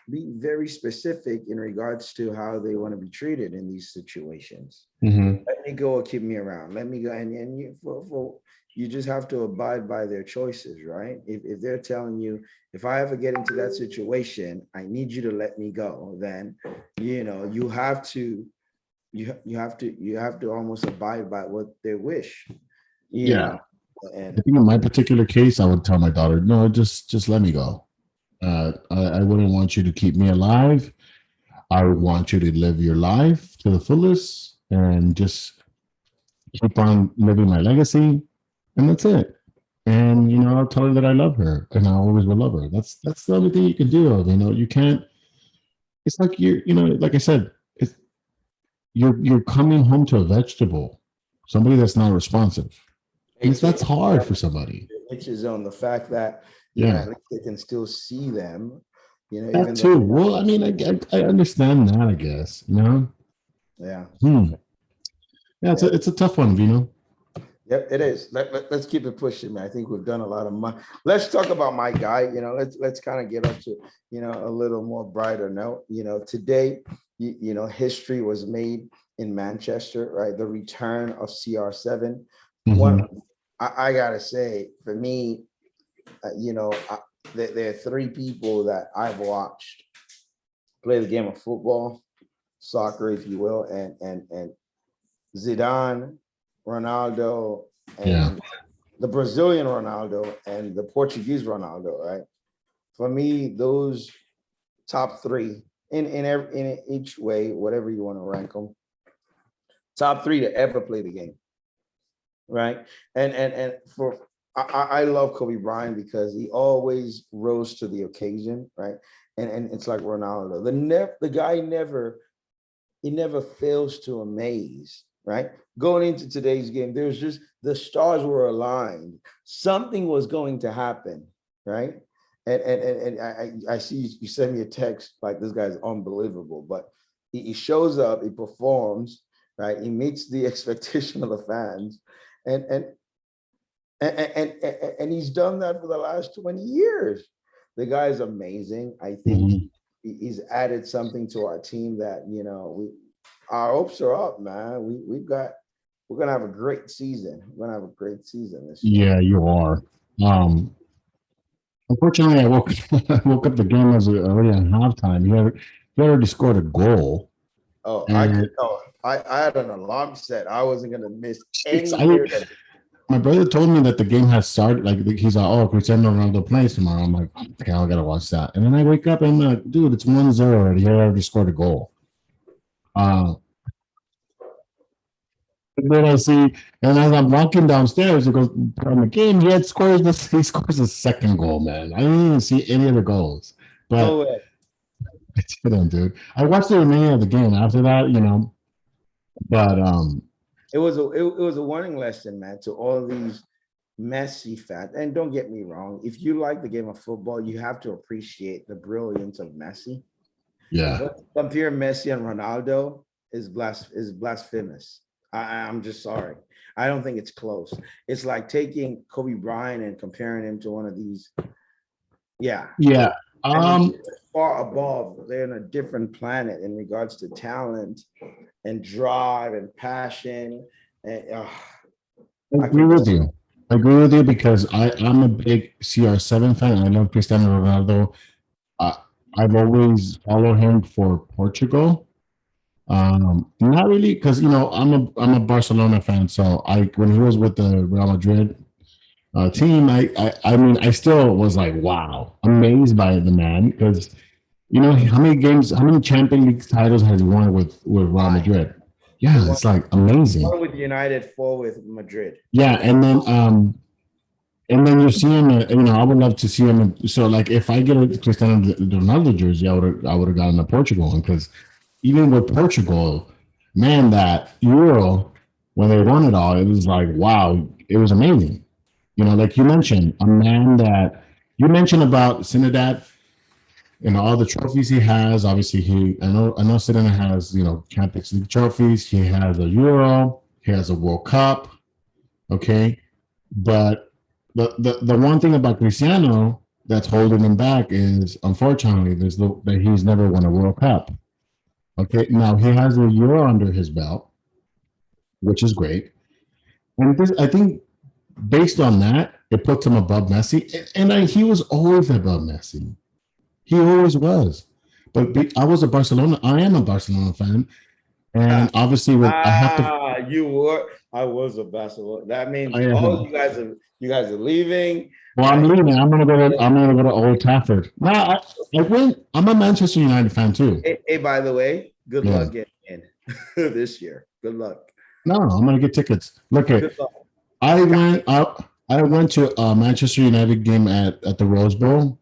Speaker 2: be very specific in regards to how they want to be treated in these situations.
Speaker 1: Hmm.
Speaker 2: Let me go or keep me around. Let me go. And you just have to abide by their choices, right? If they're telling you, if I ever get into that situation, I need you to let me go, then you have to you have to almost abide by what they wish, you
Speaker 1: Yeah.
Speaker 2: know.
Speaker 1: I
Speaker 2: And
Speaker 1: think in my particular case, I would tell my daughter, no, just let me go. I wouldn't want you to keep me alive. I would want you to live your life to the fullest and just keep on living my legacy. And that's it. And I'll tell her that I love her and I always will love her. That's the only thing you can do. You can't. It's like like I said, it's, you're coming home to a vegetable, somebody that's not responsive. That's hard for somebody.
Speaker 2: which is on the fact that
Speaker 1: Yeah,
Speaker 2: at least they can still see them,
Speaker 1: that
Speaker 2: even though
Speaker 1: too. Well, I mean, I understand that. I guess.
Speaker 2: yeah.
Speaker 1: Hmm. Yeah,
Speaker 2: Yeah.
Speaker 1: it's a tough one, Vino.
Speaker 2: Yep, it is. Let's keep it pushing, man. I think we've done a lot of money. Let's talk about my guy. Let's kind of get up to a little more brighter note. Today, history was made in Manchester, right? The return of CR7.
Speaker 1: Hmm.
Speaker 2: One, I gotta say, for me, there are three people that I've watched play the game of football, soccer, if you will, and Zidane, Ronaldo,
Speaker 1: Yeah.
Speaker 2: and the Brazilian Ronaldo and the Portuguese Ronaldo, right? For me, those top three in each way, whatever you want to rank them, top three to ever play the game, right? And for I love Kobe Bryant because he always rose to the occasion, right? And it's like Ronaldo. The guy never fails to amaze, right? Going into today's game, there's just the stars were aligned. Something was going to happen, right? I see you send me a text like this guy's unbelievable, but he shows up, he performs, right? He meets the expectation of the fans, and and and he's done that for the last 20 years. The guy is amazing. I think
Speaker 1: Mhm.
Speaker 2: he's added something to our team that our hopes are up, man. We're gonna have a great season. We're gonna have a great season this year.
Speaker 1: Yeah, you are. Um, Unfortunately, I woke I woke up the game was already on halftime. He already scored a goal,
Speaker 2: Oh,
Speaker 1: and
Speaker 2: I had an alarm set. I wasn't gonna miss
Speaker 1: it's
Speaker 2: any
Speaker 1: I.
Speaker 2: period of.
Speaker 1: My brother told me that the game has started. Like he's like, "Oh, Cristiano Ronaldo plays tomorrow." I'm like, "Okay, I gotta watch that." And then I wake up and I'm like, "Dude, it's 1-0 already. He already scored a goal." Uh, then I see, and as I'm walking downstairs, it goes on the game. He scores the second goal, man. I didn't even see any of the goals,
Speaker 2: No
Speaker 1: but
Speaker 2: way.
Speaker 1: I didn't, dude. I watched the remaining of the game after that, but
Speaker 2: It was a warning lesson, man, to all these Messi fans. And don't get me wrong, if you like the game of football, you have to appreciate the brilliance of Messi.
Speaker 1: yeah,
Speaker 2: But compare Messi and Ronaldo is blasphemous. I'm just sorry. I don't think it's close. It's like taking Kobe Bryant and comparing him to one of these. Yeah.
Speaker 1: yeah.
Speaker 2: I mean,
Speaker 1: Um,
Speaker 2: far above. They're in a different planet in regards to talent and drive and passion. And
Speaker 1: I
Speaker 2: I
Speaker 1: agree
Speaker 2: can
Speaker 1: with you. I agree with you because I'm a big CR7 fan. I love Cristiano Ronaldo. I, I've always followed him for Portugal. Not really because I'm a Barcelona fan. So I when he was with the Real Madrid team, I mean I still was like wow, amazed by the man because how many Champions League titles has he won with Real
Speaker 2: five.
Speaker 1: Madrid?
Speaker 2: He
Speaker 1: Yeah,
Speaker 2: won
Speaker 1: it's like amazing.
Speaker 2: one with United, four with Madrid.
Speaker 1: Yeah, and then you see him. I would love to see him. So, like, if I get a Cristiano Ronaldo jersey, I would have gotten a Portugal one because even with Portugal, man, that Euro when they won it all, it was like wow, it was amazing. Like you mentioned, a man that you mentioned about Sinodad and all the trophies he has. Obviously, I know Sinodad has Champions League trophies. He has a Euro. He has a World Cup. Okay, but the one thing about Cristiano that's holding him back is unfortunately that he's never won a World Cup. Okay, now he has a Euro under his belt, which is great, and I think based on that, it puts him above Messi, and he was always above Messi. He always was. But I am a Barcelona fan, and obviously I have to.
Speaker 2: You were. I was a basketball. That means
Speaker 1: I
Speaker 2: all
Speaker 1: am.
Speaker 2: you guys are leaving,
Speaker 1: Well, I'm
Speaker 2: right?
Speaker 1: leaving. I'm gonna go to Old Trafford. No, I went. I'm a Manchester United fan too.
Speaker 2: Hey, by the way, good
Speaker 1: Yeah.
Speaker 2: luck getting in this year. Good luck.
Speaker 1: No, I'm gonna get tickets. Look at
Speaker 2: Good luck.
Speaker 1: I went out. I went to a Manchester United game at the Rose Bowl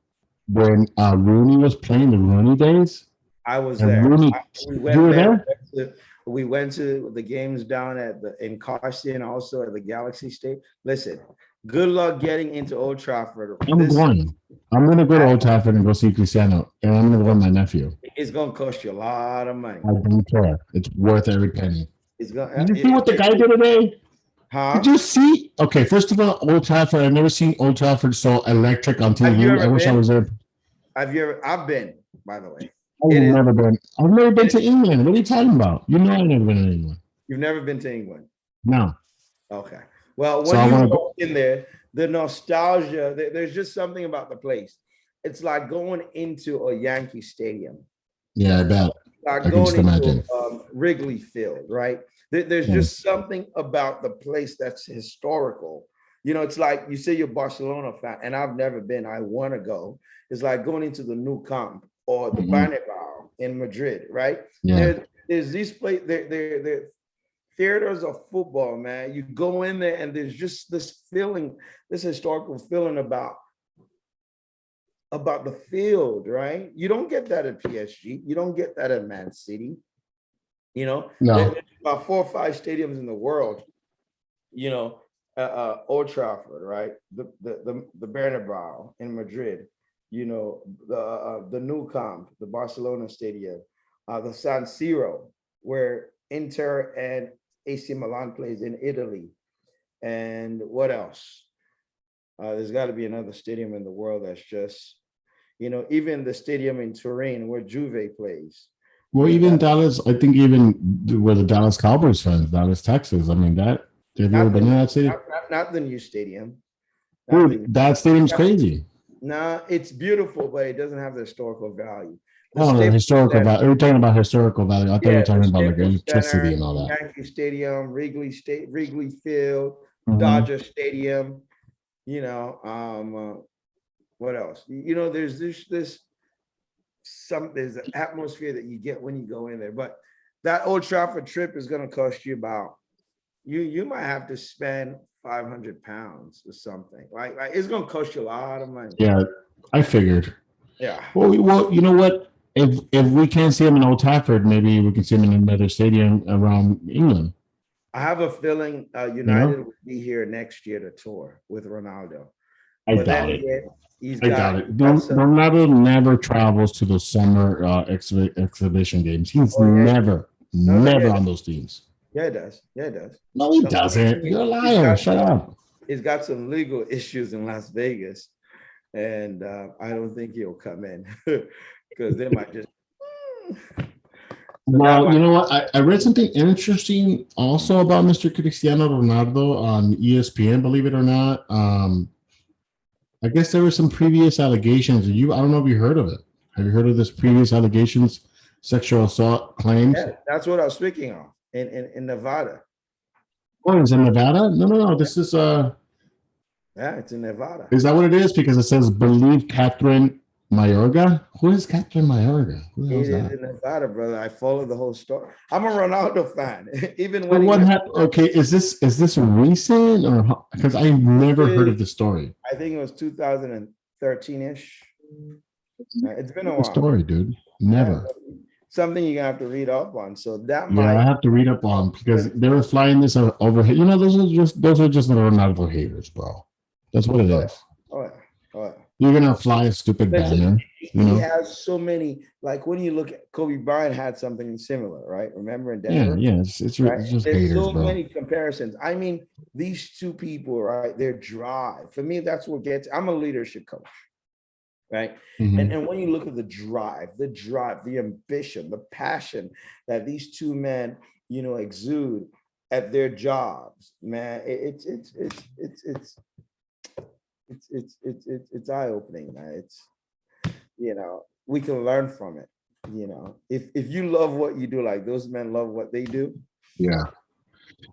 Speaker 1: when Rooney was playing the Rooney days.
Speaker 2: I was
Speaker 1: And
Speaker 2: there.
Speaker 1: Rooney,
Speaker 2: We
Speaker 1: you
Speaker 2: went
Speaker 1: were
Speaker 2: there.
Speaker 1: there?
Speaker 2: We went to the games down in Carson, also at the Galaxy State. Listen, good luck getting into Old Trafford.
Speaker 1: I'm
Speaker 2: This
Speaker 1: going. I'm gonna go to Old Trafford and go see Cristiano, and I'm gonna go with my nephew.
Speaker 2: is gonna cost you a lot of money.
Speaker 1: I don't care. It's worth every penny.
Speaker 2: It's gonna.
Speaker 1: Did you see what the guy did today? Did
Speaker 2: Huh?
Speaker 1: you see? Okay, first of all, Old Trafford. I've never seen Old Trafford so electric on
Speaker 2: Have you
Speaker 1: TV. I
Speaker 2: ever
Speaker 1: wish I
Speaker 2: been?
Speaker 1: was there.
Speaker 2: Have you ever? I've been, by the way.
Speaker 1: I've
Speaker 2: It is.
Speaker 1: never been. I've never been to England. What are you talking about? You know I've never been to England.
Speaker 2: You've never been to England.
Speaker 1: No.
Speaker 2: Okay. Well,
Speaker 1: So
Speaker 2: when
Speaker 1: I
Speaker 2: you
Speaker 1: want to go.
Speaker 2: walk in there, the nostalgia, there's just something about the place. It's like going into a Yankee Stadium,
Speaker 1: Yeah, I bet.
Speaker 2: like
Speaker 1: I can
Speaker 2: going
Speaker 1: just
Speaker 2: into
Speaker 1: imagine.
Speaker 2: Wrigley Field, right? There's
Speaker 1: Yeah.
Speaker 2: just something about the place that's historical. It's like you say you're a Barcelona fan, and I've never been. I want to go. It's like going into the new camp or the
Speaker 1: Mhm.
Speaker 2: Bernabeu in Madrid, right?
Speaker 1: Yeah.
Speaker 2: There's these place. They're theaters of football, man. You go in there, and there's just this feeling, this historical feeling about the field, right? You don't get that at PSG. You don't get that at Man City.
Speaker 1: No.
Speaker 2: There's about 4 or 5 stadiums in the world. Old Trafford, right? The Bernabeu in Madrid, you know, the Nou Camp, the Barcelona Stadium, the San Siro, where Inter and AC Milan plays in Italy. And what else? There's got to be another stadium in the world that's just, you know, even the stadium in Turin where Juve plays.
Speaker 1: Well, even Dallas, I think even where the Dallas Cowboys fans, Dallas, Texas. I mean, that have you ever been in that city?
Speaker 2: Not the new stadium.
Speaker 1: Dude, that stadium's crazy.
Speaker 2: Nah, it's beautiful, but it doesn't have the historical value.
Speaker 1: Oh, the historical value. We're talking about historical value. I thought you were talking about like
Speaker 2: Staples
Speaker 1: electricity
Speaker 2: Center,
Speaker 1: and all that.
Speaker 2: Yankee Stadium, Wrigley Field,
Speaker 1: Mhm.
Speaker 2: Dodger Stadium. You know, what else? You know, there's there's an atmosphere that you get when you go in there. But that Old Trafford trip is going to cost you about, you might have to spend 500 pounds or something. Like it's going to cost you a lot of money.
Speaker 1: Yeah, I figured.
Speaker 2: Yeah.
Speaker 1: Well, you know what? If we can't see him in Old Trafford, maybe we can see him in another stadium around England.
Speaker 2: I have a feeling United will be here next year to tour with Ronaldo.
Speaker 1: I doubt it.
Speaker 2: I
Speaker 1: doubt it. Ronaldo never travels to the summer exhibition games. He's never on those teams.
Speaker 2: Yeah, it does. Yeah, it does.
Speaker 1: No, he doesn't. You're a liar. Shut up.
Speaker 2: He's got some legal issues in Las Vegas, and I don't think he'll come in because they might just.
Speaker 1: Well, you know what? I read something interesting also about Mr. Cristiano Ronaldo on ESPN, believe it or not. I guess there were some previous allegations. I don't know if you heard of it. Have you heard of this previous allegations, sexual assault claims?
Speaker 2: Yeah, that's what I was speaking of in Nevada.
Speaker 1: Oh, it's in Nevada? No. This is
Speaker 2: yeah, it's in Nevada.
Speaker 1: Is that what it is? Because it says believe Catherine Mayorga. Who is Catherine Mayorga? Who
Speaker 2: It is
Speaker 1: that?
Speaker 2: in Nevada, brother. I follow the whole story. I'm a Ronaldo fan. Even
Speaker 1: But
Speaker 2: when
Speaker 1: okay, is this recent or because I never heard of the story?
Speaker 2: I think it was 2013-ish. It's been a while.
Speaker 1: Story, dude. Never.
Speaker 2: Something you're gonna have to read up on. So that
Speaker 1: I have to read up on because they were flying this over. You know, those are just the Ronaldo haters, bro. That's what it is.
Speaker 2: Oh yeah.
Speaker 1: You're gonna fly a stupid banner.
Speaker 2: He has so many. Like when you look at Kobe Bryant had something similar, right? Remember in Denver?
Speaker 1: Yeah. It's just
Speaker 2: There's
Speaker 1: haters,
Speaker 2: so
Speaker 1: bro.
Speaker 2: many comparisons. I mean, these two people, right? Their drive. For me, that's what gets. I'm a leadership coach, right?
Speaker 1: Mhm.
Speaker 2: And when you look at the drive, the ambition, the passion that these two men, you know, exude at their jobs, man, it's eye-opening, man. It's, you know, we can learn from it. You know, if you love what you do, like those men love what they do.
Speaker 1: Yeah.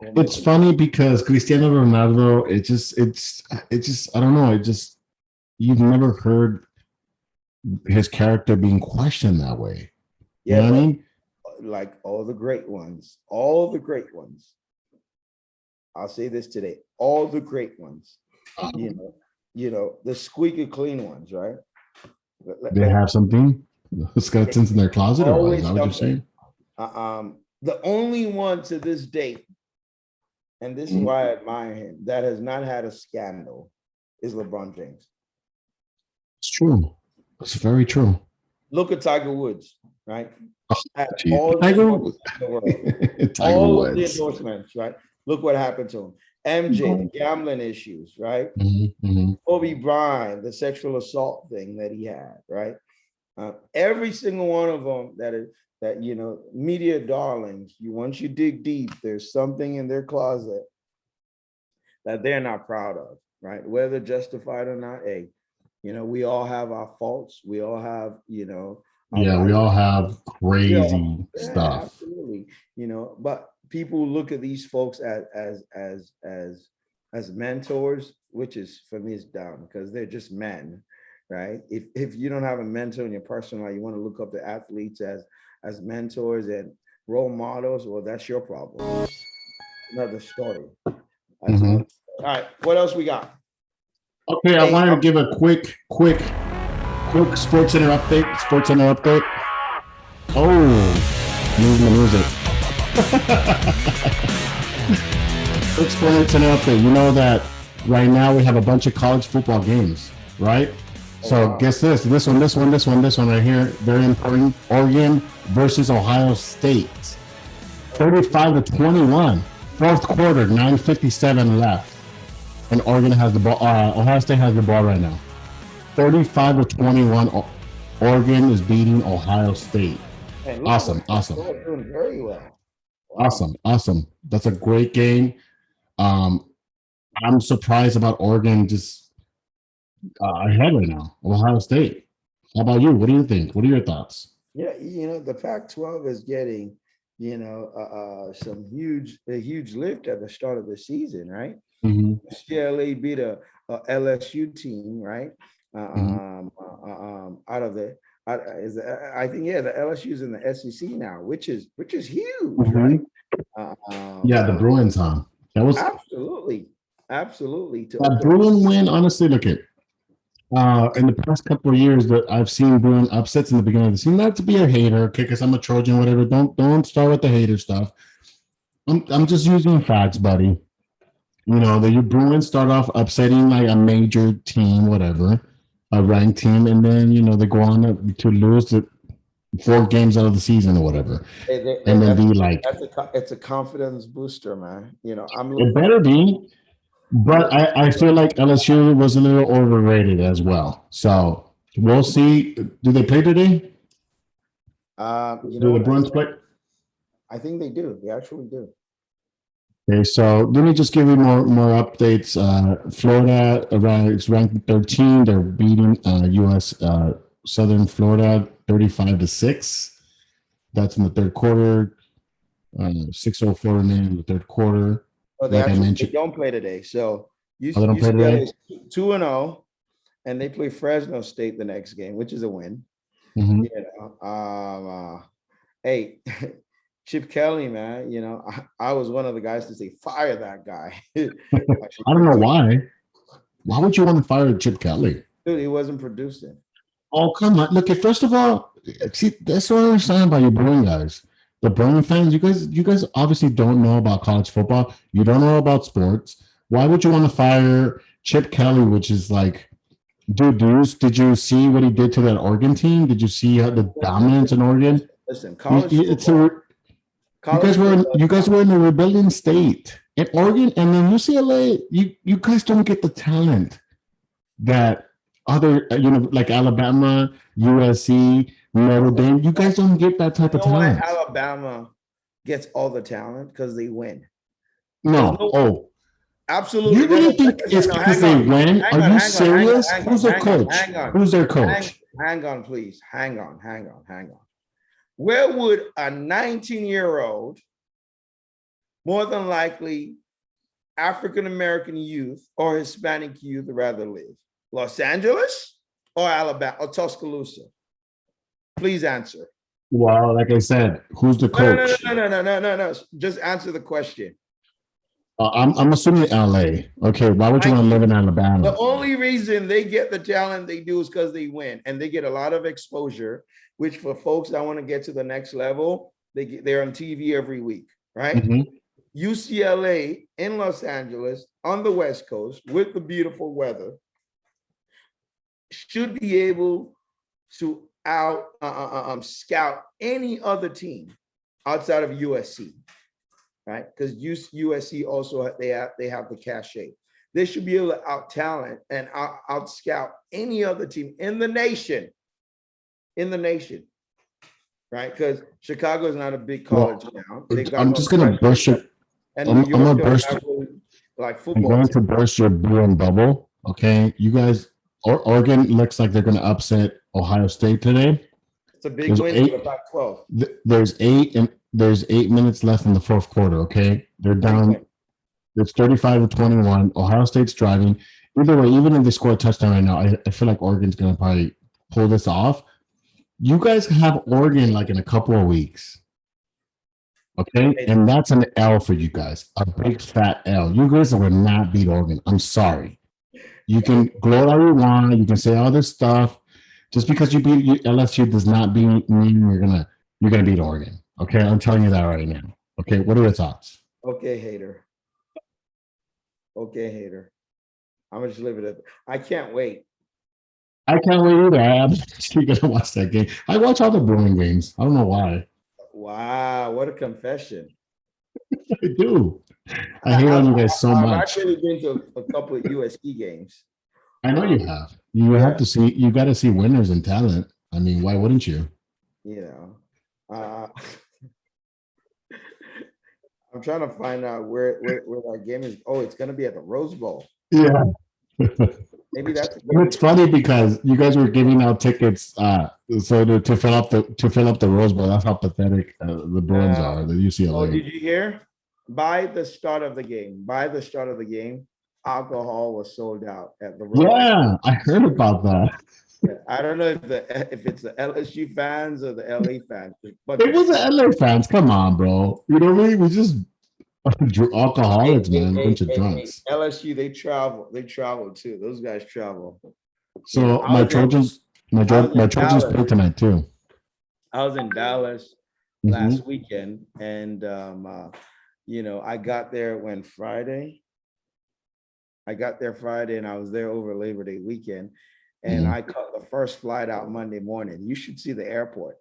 Speaker 1: It's funny because Cristiano Ronaldo, it just I don't know, you've never heard his character being questioned that way. You know what I mean?
Speaker 2: Like all the great ones. I'll say this today, all the great ones, you know, the squeaky clean ones, right?
Speaker 1: They have something, skeletons in their closet, or is that what you're saying?
Speaker 2: The only one to this date, and this is why I admire him, that has not had a scandal is LeBron James.
Speaker 1: It's true. It's very true.
Speaker 2: Look at Tiger Woods, right?
Speaker 1: All
Speaker 2: the
Speaker 1: Woods.
Speaker 2: endorsements, right? Look what happened to him. MJ, the gambling issues, right? Kobe Bryant, the sexual assault thing that he had, right? Every single one of them that you know, media darlings, once you dig deep, there's something in their closet that they're not proud of, right? Whether justified or not, you know, we all have our faults. We all have, you know.
Speaker 1: We all have crazy stuff.
Speaker 2: Absolutely, you know, but people look at these folks as mentors, which is, for me, is dumb because they're just men, right? If you don't have a mentor in your personal life, you want to look up to athletes as mentors and role models, well, that's your problem. Another story. All right, what else we got?
Speaker 1: Okay, I wanted to give a quick Sportcenter update. Oh, move the music. Quick Sportcenter update. You know that right now we have a bunch of college football games, right? So guess this one right here. Very important. Oregon versus Ohio State. 35-21. Fourth quarter, 9:57 left. And Oregon has the ball. Ohio State has the ball right now. 35-21. Oregon is beating Ohio State.
Speaker 2: Hey,
Speaker 1: Awesome.
Speaker 2: They're doing very well. Wow.
Speaker 1: Awesome. That's a great game. I'm surprised about Oregon just ahead right now. Ohio State. How about you? What do you think? What are your thoughts?
Speaker 2: Yeah, the Pac-12 is getting, some a huge lift at the start of the season, right?
Speaker 1: Mm-hmm.
Speaker 2: UCLA beat a LSU team, right? Out of the, I think the LSU's in the SEC now, which is huge, right?
Speaker 1: The Bruins, huh? That was
Speaker 2: absolutely.
Speaker 1: That Bruin win. Honestly, look at in the past couple of years that I've seen Bruin upsets in the beginning of the season. Not to be a hater, okay? Because I'm a Trojan, whatever. Don't start with the hater stuff. I'm just using facts, buddy. The Bruins start off upsetting like a major team, whatever, a ranked team, and then they go on to lose the 4 games out of the season or whatever, and then be like,
Speaker 2: it's a confidence booster, man.
Speaker 1: It better be, but I feel like LSU was a little overrated as well. So we'll see. Do they play today? Do the Bruins play?
Speaker 2: I think they do. They actually do.
Speaker 1: Okay, so let me just give you more updates. Florida is ranked 13. They're beating U.S. Southern Florida 35-6. That's in the third quarter. 6:04 remaining in the third quarter.
Speaker 2: Oh, they don't play today. So
Speaker 1: they don't play today?
Speaker 2: is 2-0, and they play Fresno State the next game, which is a win.
Speaker 1: Mm-hmm.
Speaker 2: Hey. Chip Kelly, man, I was one of the guys to say, fire that guy.
Speaker 1: I don't know why. Why would you want to fire Chip Kelly?
Speaker 2: Dude, he wasn't producing.
Speaker 1: Oh, come on. Look, first of all, see, that's what I understand about you Bruin guys. The Bruin fans, you guys obviously don't know about college football. You don't know about sports. Why would you want to fire Chip Kelly, which is like, dude, did you see what he did to that Oregon team? Did you see how the dominance in Oregon?
Speaker 2: Listen, college football.
Speaker 1: You guys were in a rebellion state in Oregon, and then UCLA. You guys don't get the talent that other like Alabama, USC, Notre Dame. You guys don't get that type of talent.
Speaker 2: Alabama gets all the talent because they win.
Speaker 1: No.
Speaker 2: Absolutely.
Speaker 1: You really think it's because they win? Are you serious? Who's their coach? Who's their coach?
Speaker 2: Hang on, please. Hang on. Where would a 19-year-old, more than likely African-American youth or Hispanic youth rather live? Los Angeles or Alabama or Tuscaloosa? Please answer.
Speaker 1: Well, like I said, who's the coach?
Speaker 2: No. Just answer the question.
Speaker 1: I'm assuming LA. Okay, why would you want to live in Alabama?
Speaker 2: The only reason they get the talent they do is because they win, and they get a lot of exposure, which for folks that want to get to the next level, they're on TV every week, right?
Speaker 1: Mm-hmm.
Speaker 2: UCLA in Los Angeles on the West Coast with the beautiful weather should be able to scout any other team outside of USC. Right, because USC also they have the cachet. They should be able to out talent and out scout any other team in the nation. Right, because Chicago is not a big college now.
Speaker 1: I'm just gonna burst your. I'm gonna burst.
Speaker 2: Like football.
Speaker 1: I'm going to burst your Bruin bubble. Okay, you guys. Oregon looks like they're going to upset Ohio State today.
Speaker 2: It's a big win for the Pac-12.
Speaker 1: There's 8 minutes left in the fourth quarter. Okay, they're down. It's 35-21. Ohio State's driving. Either way, even if they score a touchdown right now, I feel like Oregon's going to probably pull this off. You guys have Oregon like in a couple of weeks. Okay, and that's an L for you guys. A big fat L. You guys will not beat Oregon. I'm sorry. You can gloat all you want. You can say all this stuff. Just because you beat LSU does not mean you're gonna beat Oregon. Okay, I'm telling you that right now. Okay, what are your thoughts?
Speaker 2: Okay, hater. I'm gonna just leave it at that. I can't wait.
Speaker 1: I can't wait either. I'm actually gonna watch that game. I watch all the Bruin games. I don't know why.
Speaker 2: Wow, what a confession.
Speaker 1: I do. I
Speaker 2: I,
Speaker 1: hate
Speaker 2: I've,
Speaker 1: on you guys so
Speaker 2: I've
Speaker 1: much.
Speaker 2: actually been to a couple of USC games.
Speaker 1: I know you
Speaker 2: Um,
Speaker 1: have. You have
Speaker 2: yeah,
Speaker 1: to see. You got to see winners and talent. I mean, why wouldn't you?
Speaker 2: you know, uh, I'm trying to find out where that game is. Oh, it's going to be at the Rose Bowl.
Speaker 1: Yeah.
Speaker 2: Maybe that's a
Speaker 1: And
Speaker 2: game.
Speaker 1: it's funny because you guys were giving out tickets, so to fill up the Rose Bowl. That's how pathetic the Bruins are. The
Speaker 2: Oh,
Speaker 1: UCLA.
Speaker 2: did you hear? By the start of the game, alcohol was sold out at the Rose Bowl.
Speaker 1: Yeah, I heard about that.
Speaker 2: I don't know if it's the LSU fans or the LA fans. But
Speaker 1: It was the LA fans. Come on, bro. You know what I mean? We just alcoholics, man. Bunch of drunks.
Speaker 2: LSU, they travel too. Those guys travel.
Speaker 1: So
Speaker 2: I
Speaker 1: my
Speaker 2: was in,
Speaker 1: Trojans,
Speaker 2: I was
Speaker 1: my
Speaker 2: in
Speaker 1: Trojans
Speaker 2: Dallas.
Speaker 1: play tonight too.
Speaker 2: I was in Dallas
Speaker 1: Mhm.
Speaker 2: last weekend, and I got there Friday. I got there Friday, and I was there over Labor Day weekend, and
Speaker 1: Mhm.
Speaker 2: I caught the first flight out Monday morning. You should see the airport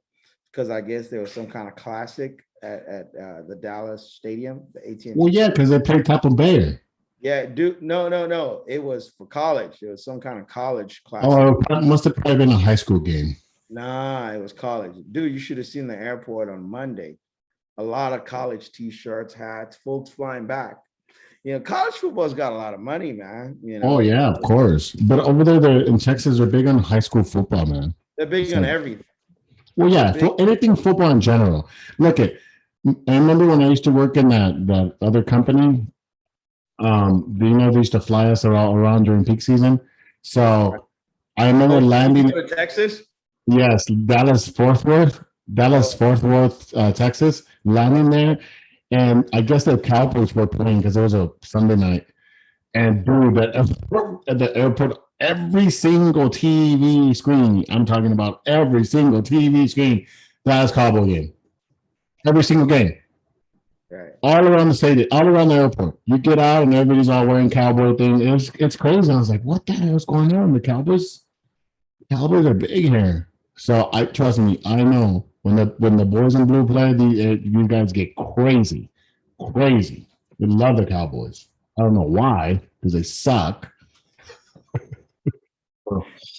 Speaker 2: because I guess there was some kind of classic at the Dallas Stadium, the AT&T.
Speaker 1: Well, yeah, because they played Tampa Bay.
Speaker 2: Yeah, dude. No. It was for college. It was some kind of college classic.
Speaker 1: Oh, it must have probably been a high school game.
Speaker 2: Nah, it was college. Dude, you should have seen the airport on Monday. A lot of college t-shirts, hats, folks flying back. College football's got a lot of money, man.
Speaker 1: Oh yeah, of course. But over there, they're in Texas, they're big on high school football, man.
Speaker 2: They're big
Speaker 1: It's
Speaker 2: on
Speaker 1: like,
Speaker 2: everything.
Speaker 1: well, yeah,
Speaker 2: Big.
Speaker 1: anything football in general. Look at, I remember when I used to work in that other company. They used to fly us around during peak season. So I remember landing.
Speaker 2: To Texas?
Speaker 1: Yes, Fort Worth, Texas, landing there, and I guess the Cowboys were playing because it was a Sunday night. And dude, at the airport, every single TV screen, I'm talking about every single TV screen, Dallas Cowboy game. Every single game.
Speaker 2: Right.
Speaker 1: All around the stadium, all around the airport. You get out and everybody's all wearing cowboy things. It's crazy. I was like, what the hell is going on? The Cowboys are big here. So trust me, I know when the boys in blue play, you guys get crazy. We love the Cowboys. I don't know why, because they suck.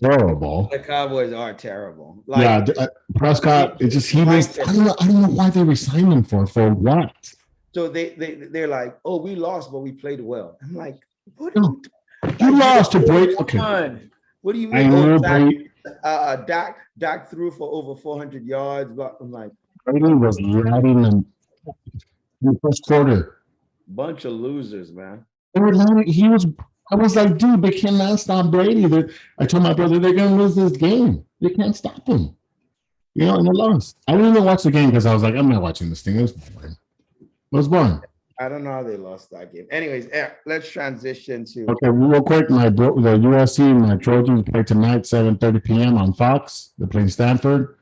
Speaker 1: Horrible.
Speaker 2: The Cowboys are terrible.
Speaker 1: Yeah, Prescott. It's just I don't know why they resigned him for what.
Speaker 2: So they're like, oh, we lost, but we played well. I'm like, what?
Speaker 1: You lost to Brady. Okay.
Speaker 2: What do you
Speaker 1: I
Speaker 2: mean?
Speaker 1: knew Brady.
Speaker 2: Dak threw for over 400 yards. But I'm like,
Speaker 1: Brady was riding in the first quarter.
Speaker 2: Bunch of losers, man.
Speaker 1: They were riding. I was like, dude, they cannot stop Brady. I told my brother they're gonna lose this game. They can't stop him. And they lost. I didn't even watch the game because I was like, I'm not watching this thing. It was boring.
Speaker 2: I don't know how they lost that game. Anyways, let's transition to.
Speaker 1: Okay, real quick. The USC and my Trojans play tonight, 7:30 p.m. on Fox. They're playing Stanford.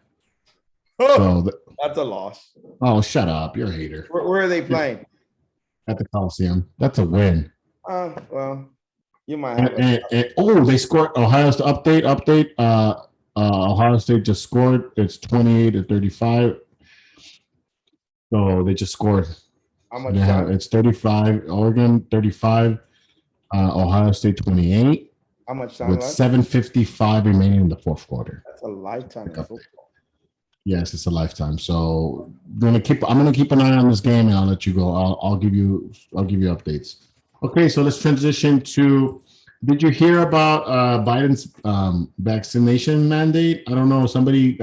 Speaker 2: So that's a loss.
Speaker 1: Oh, shut up! You're a hater.
Speaker 2: Where are they playing?
Speaker 1: At the Coliseum. That's a win.
Speaker 2: Well, you might have.
Speaker 1: They scored. Ohio State update. Ohio State just scored. It's 28-35. So they just scored.
Speaker 2: How much time?
Speaker 1: It's 35. Oregon 35. Ohio State 28.
Speaker 2: How much time
Speaker 1: with
Speaker 2: left?
Speaker 1: 7:55 remaining in the fourth quarter.
Speaker 2: That's a lifetime of football.
Speaker 1: Yes, it's a lifetime. So I'm gonna keep an eye on this game, and I'll let you go. I'll give you updates. Okay, so let's transition to. Did you hear about Biden's vaccination mandate? I don't know. Somebody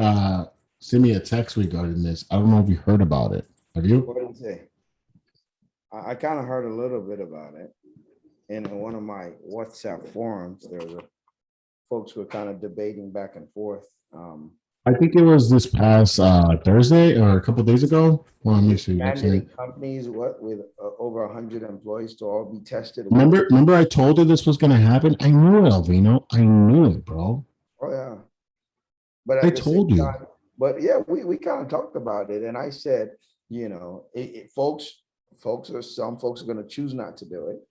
Speaker 1: sent me a text regarding this. I don't know if you heard about it. Have you?
Speaker 2: What did he say? I kind of heard a little bit about it in one of my WhatsApp forums. There were folks who were kind of debating back and forth.
Speaker 1: I think it was this past Thursday or a couple of days ago. Well, let me see.
Speaker 2: Mandating companies with over 100 employees to all be tested.
Speaker 1: Remember, I told you this was going to happen. I knew it, Alvino. I knew it, bro.
Speaker 2: Oh yeah, but
Speaker 1: I told you.
Speaker 2: But yeah, we kind of talked about it, and I said, some folks are going to choose not to do it,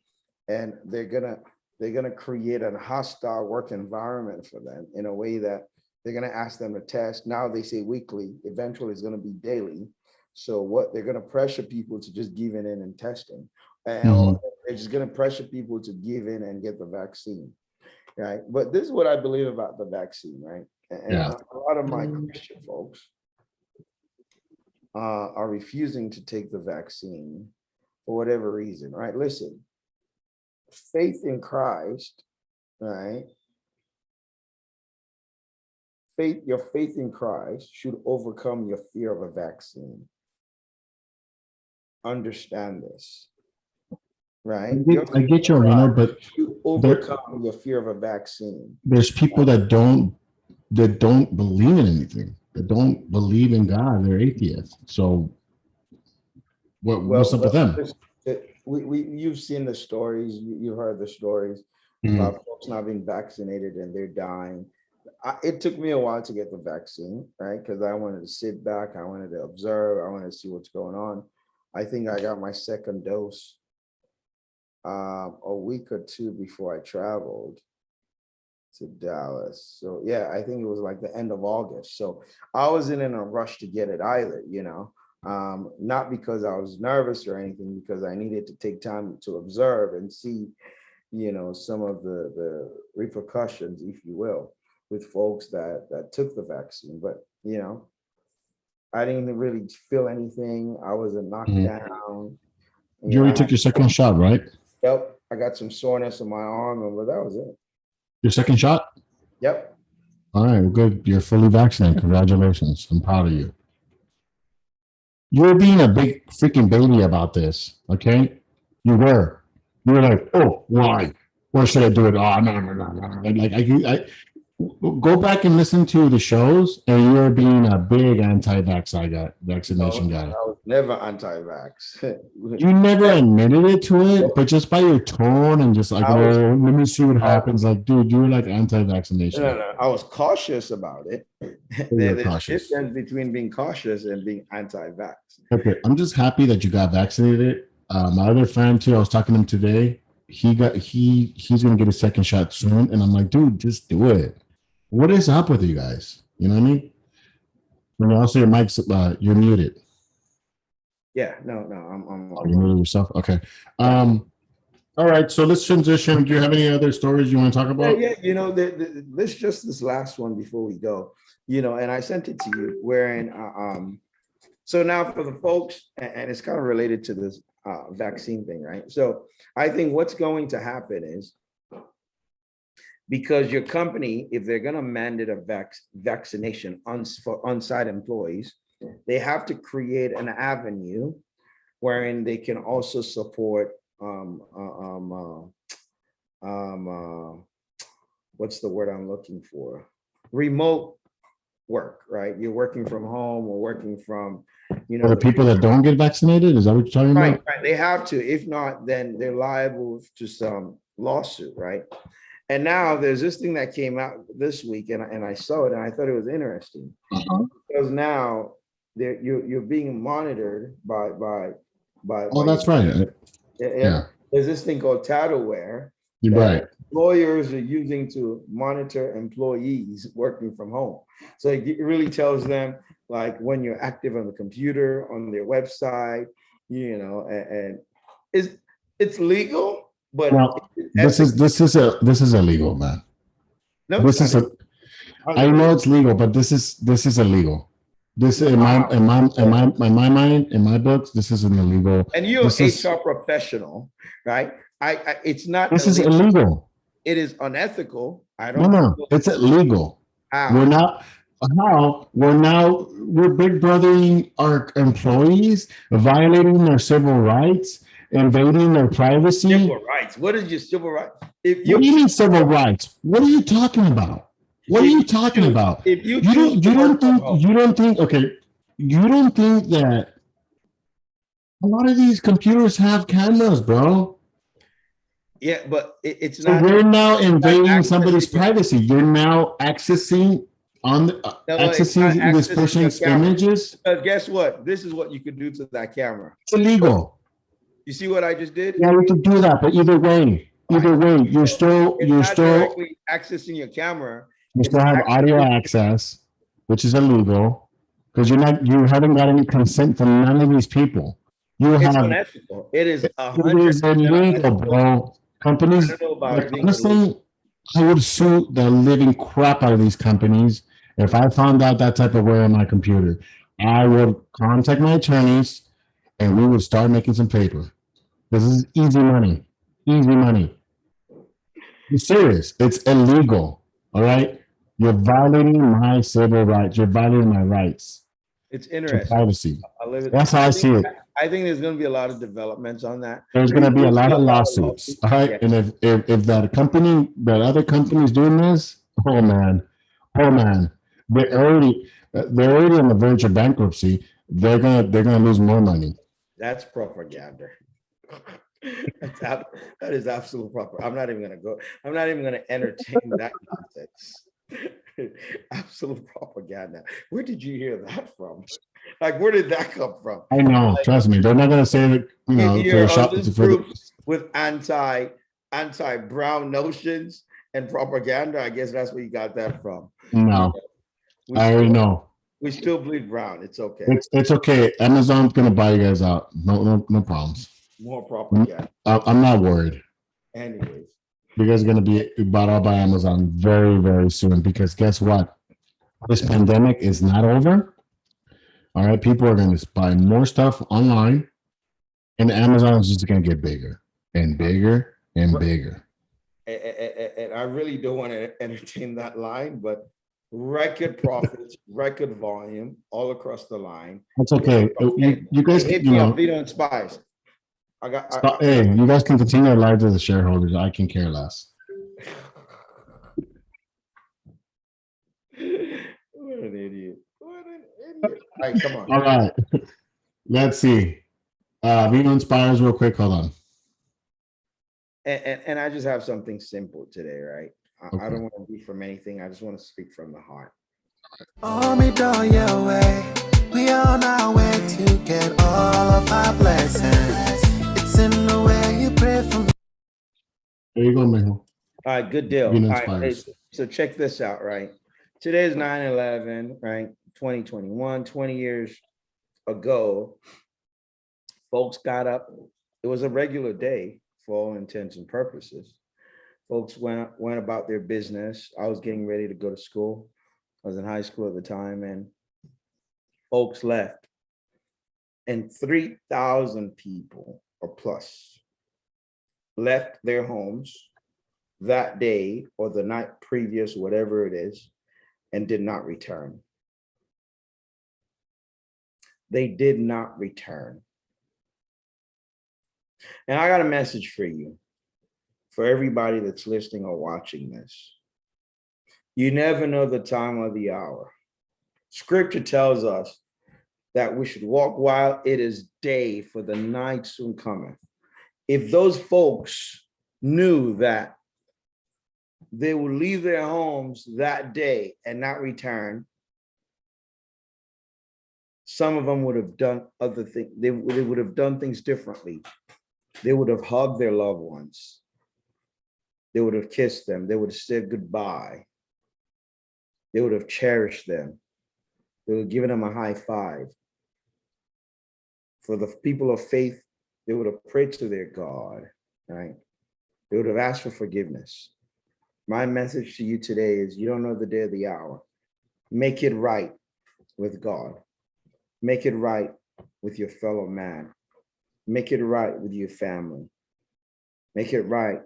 Speaker 2: and they're gonna they're going to create a hostile work environment for them in a way that they're going to ask them to test. Now they say weekly, eventually it's going to be daily. So what they're going to pressure people to just giving in and testing. And they're just going to pressure people to give in and get the vaccine. Right. But this is what I believe about the vaccine, right? And a lot of my Christian folks are refusing to take the vaccine for whatever reason, right? Listen, faith in Christ, right? Your faith in Christ should overcome your fear of a vaccine. Understand this, right?
Speaker 1: I get you, but
Speaker 2: you overcome your fear of a vaccine.
Speaker 1: There's people that don't believe in anything. That don't believe in God. They're atheists. So what's up with them?
Speaker 2: You've seen the stories. You heard the stories about folks not being vaccinated and they're dying. It took me a while to get the vaccine, right? Because I wanted to sit back. I wanted to observe. I wanted to see what's going on. I think I got my second dose a week or two before I traveled to Dallas. So yeah, I think it was like the end of August. So I wasn't in a rush to get it either, not because I was nervous or anything, because I needed to take time to observe and see, some of the repercussions, if you will, with folks that took the vaccine. But, I didn't really feel anything. I wasn't knocked down.
Speaker 1: You already took your second shot, right?
Speaker 2: Yep. I got some soreness in my arm, but that was it.
Speaker 1: Your second shot?
Speaker 2: Yep.
Speaker 1: All right, well, good. You're fully vaccinated. Congratulations. I'm proud of you. You're being a big freaking baby about this, okay? You were. You were like, oh, why? Why should I do it? Oh, no. Like, go back and listen to the shows, and you're being a big vaccination guy.
Speaker 2: I was never anti-vax.
Speaker 1: You never admitted it to it, but just by your tone and just like, let me see what happens. Like, dude, you were like anti-vaccination.
Speaker 2: No. I was cautious about it. There's a difference between being cautious and being anti-vax.
Speaker 1: Okay, I'm just happy that you got vaccinated. My other friend too, I was talking to him today. He's gonna get a second shot soon, and I'm like, dude, just do it. What is up with you guys? You know what I mean? And also your mic's you're muted.
Speaker 2: Yeah, no, I'm
Speaker 1: you muted yourself. Okay. All right, so let's transition. Do you have any other stories you want to talk about?
Speaker 2: Yeah. This last one before we go. And I sent it to you. Wherein, so now for the folks, and it's kind of related to this vaccine thing, right? So I think what's going to happen is, because your company, if they're going to mandate a vaccination for on-site employees, they have to create an avenue wherein they can also support what's the word I'm looking for? Remote work, right? You're working from home or working from,
Speaker 1: the people that don't get vaccinated. Is that what you're talking about?
Speaker 2: Right. They have to. If not, then they're liable to some lawsuit, right? And now there's this thing that came out this week, and I saw it, and I thought it was interesting because now you're being monitored by.
Speaker 1: Oh, that's right. Yeah.
Speaker 2: There's this thing called Tattleware.
Speaker 1: You're right.
Speaker 2: Employers are using to monitor employees working from home. So it really tells them, like, when you're active on the computer, on their website, and it's legal. But
Speaker 1: well, this is illegal, man. No, I know it's legal, but this is illegal. This in my mind, in my books, this is an illegal.
Speaker 2: And you're an HR professional, right? It's not.
Speaker 1: This is illegal.
Speaker 2: It is unethical. I don't.
Speaker 1: No, it's illegal.
Speaker 2: How?
Speaker 1: We're not. How? We're big brothering our employees, violating their civil rights, invading their privacy.
Speaker 2: Civil rights. What is your civil rights?
Speaker 1: What do you mean civil rights? What are you talking about? What are you talking about?
Speaker 2: If you
Speaker 1: don't think that a lot of these computers have cameras, bro?
Speaker 2: Yeah, but it's
Speaker 1: not. So we're now invading somebody's privacy. You're now accessing this person's images.
Speaker 2: Guess what? This is what you could do to that camera.
Speaker 1: It's illegal.
Speaker 2: You see what I just did?
Speaker 1: Yeah, we could do that, but either way, either way,
Speaker 2: It's not directly accessing your camera.
Speaker 1: you
Speaker 2: It's
Speaker 1: still have audio access, which is illegal because you haven't got any consent from none of these people.
Speaker 2: it's unethical. It is
Speaker 1: It
Speaker 2: 100%
Speaker 1: is illegal, bro. Companies,
Speaker 2: I don't know about
Speaker 1: like,
Speaker 2: it being illegal.
Speaker 1: honestly, I would sue the living crap out of these companies if I found out that type of way on my computer. I would contact my attorneys and we would start making some paper. This is easy money. Easy money. I'm serious. It's illegal. All right. You're violating my civil rights. You're violating my rights
Speaker 2: It's
Speaker 1: to
Speaker 2: interesting.
Speaker 1: privacy.
Speaker 2: I live it.
Speaker 1: That's how I see it.
Speaker 2: I think there's going to be a lot of developments on that.
Speaker 1: There's going to be a lot of
Speaker 2: See
Speaker 1: lawsuits. All right.
Speaker 2: Yeah.
Speaker 1: And if that other company is doing this, oh man, they're already on the verge of bankruptcy. They're gonna lose more money.
Speaker 2: That's propaganda. That is absolute proper. I'm not even going to entertain that nonsense. Absolute propaganda. Where did you hear that from? Like, where did that come from?
Speaker 1: I know. Trust me. They're not gonna say that. You know,
Speaker 2: You're on this group with anti-brown notions and propaganda. I guess that's where you got that from.
Speaker 1: No, I already know.
Speaker 2: We still bleed brown. It's okay.
Speaker 1: It's okay. Amazon's gonna buy you guys out. No problems.
Speaker 2: More propaganda.
Speaker 1: I'm not worried.
Speaker 2: Anyways,
Speaker 1: You guys are gonna be bought out by Amazon very, very soon because guess what? This pandemic is not over. All right, people are gonna buy more stuff online, and Amazon is just gonna get bigger and bigger and bigger.
Speaker 2: and I really don't want to entertain that line, but record profits, record volume, all across the line.
Speaker 1: That's okay. You guys,
Speaker 2: Hit
Speaker 1: you
Speaker 2: me
Speaker 1: know,
Speaker 2: up, Vino Inspires.
Speaker 1: hey, you guys can continue your lives as the shareholders. I can care less.
Speaker 2: What an idiot. What an idiot. All right, come on.
Speaker 1: All right. Let's see. Vino Inspires real quick. Hold on.
Speaker 2: And I just have something simple today, right?
Speaker 1: Okay.
Speaker 2: I don't want to be from anything. I just want to speak from the heart.
Speaker 4: Hold me down your way. We on our way to get all of our blessings. It's in the way you pray for me.
Speaker 1: There you go, Mijo.
Speaker 2: All right, good deal.
Speaker 1: Vino
Speaker 2: All right,
Speaker 1: Inspires.
Speaker 2: so check this out, right? Today's 9/11, right? 2021, 20 years ago, folks got up. It was a regular day for all intents and purposes. Folks went about their business. I was getting ready to go to school. I was in high school at the time, and folks left. And 3,000 people or plus left their homes that day or the night previous, whatever it is, and did not return. They did not return. And I got a message for you, for everybody that's listening or watching this. You never know the time or the hour. Scripture tells us that we should walk while it is day, for the night soon cometh. If those folks knew that they would leave their homes that day and not return, some of them would have done other things. They would have done things differently. They would have hugged their loved ones. They would have kissed them. They would have said goodbye. They would have cherished them. They would have given them a high five. For the people of faith, they would have prayed to their God, right? They would have asked for forgiveness. My message to you today is you don't know the day or the hour. Make it right with God. Make it right with your fellow man. Make it right with your family. Make it right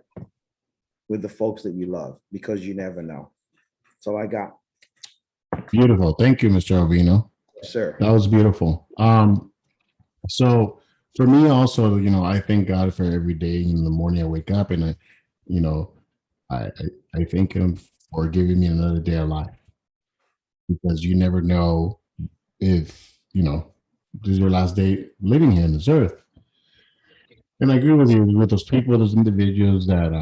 Speaker 2: with the folks that you love, because you never know. That's all I got.
Speaker 1: Beautiful. Thank you, Mr. Ovino.
Speaker 2: Sir.
Speaker 1: That was beautiful. So for me also, you know, I thank God for every day in the morning I wake up, and I thank him for giving me another day of life, because you never know if, you know, this is your last day living here on this earth. And I agree with you with those people, those individuals that,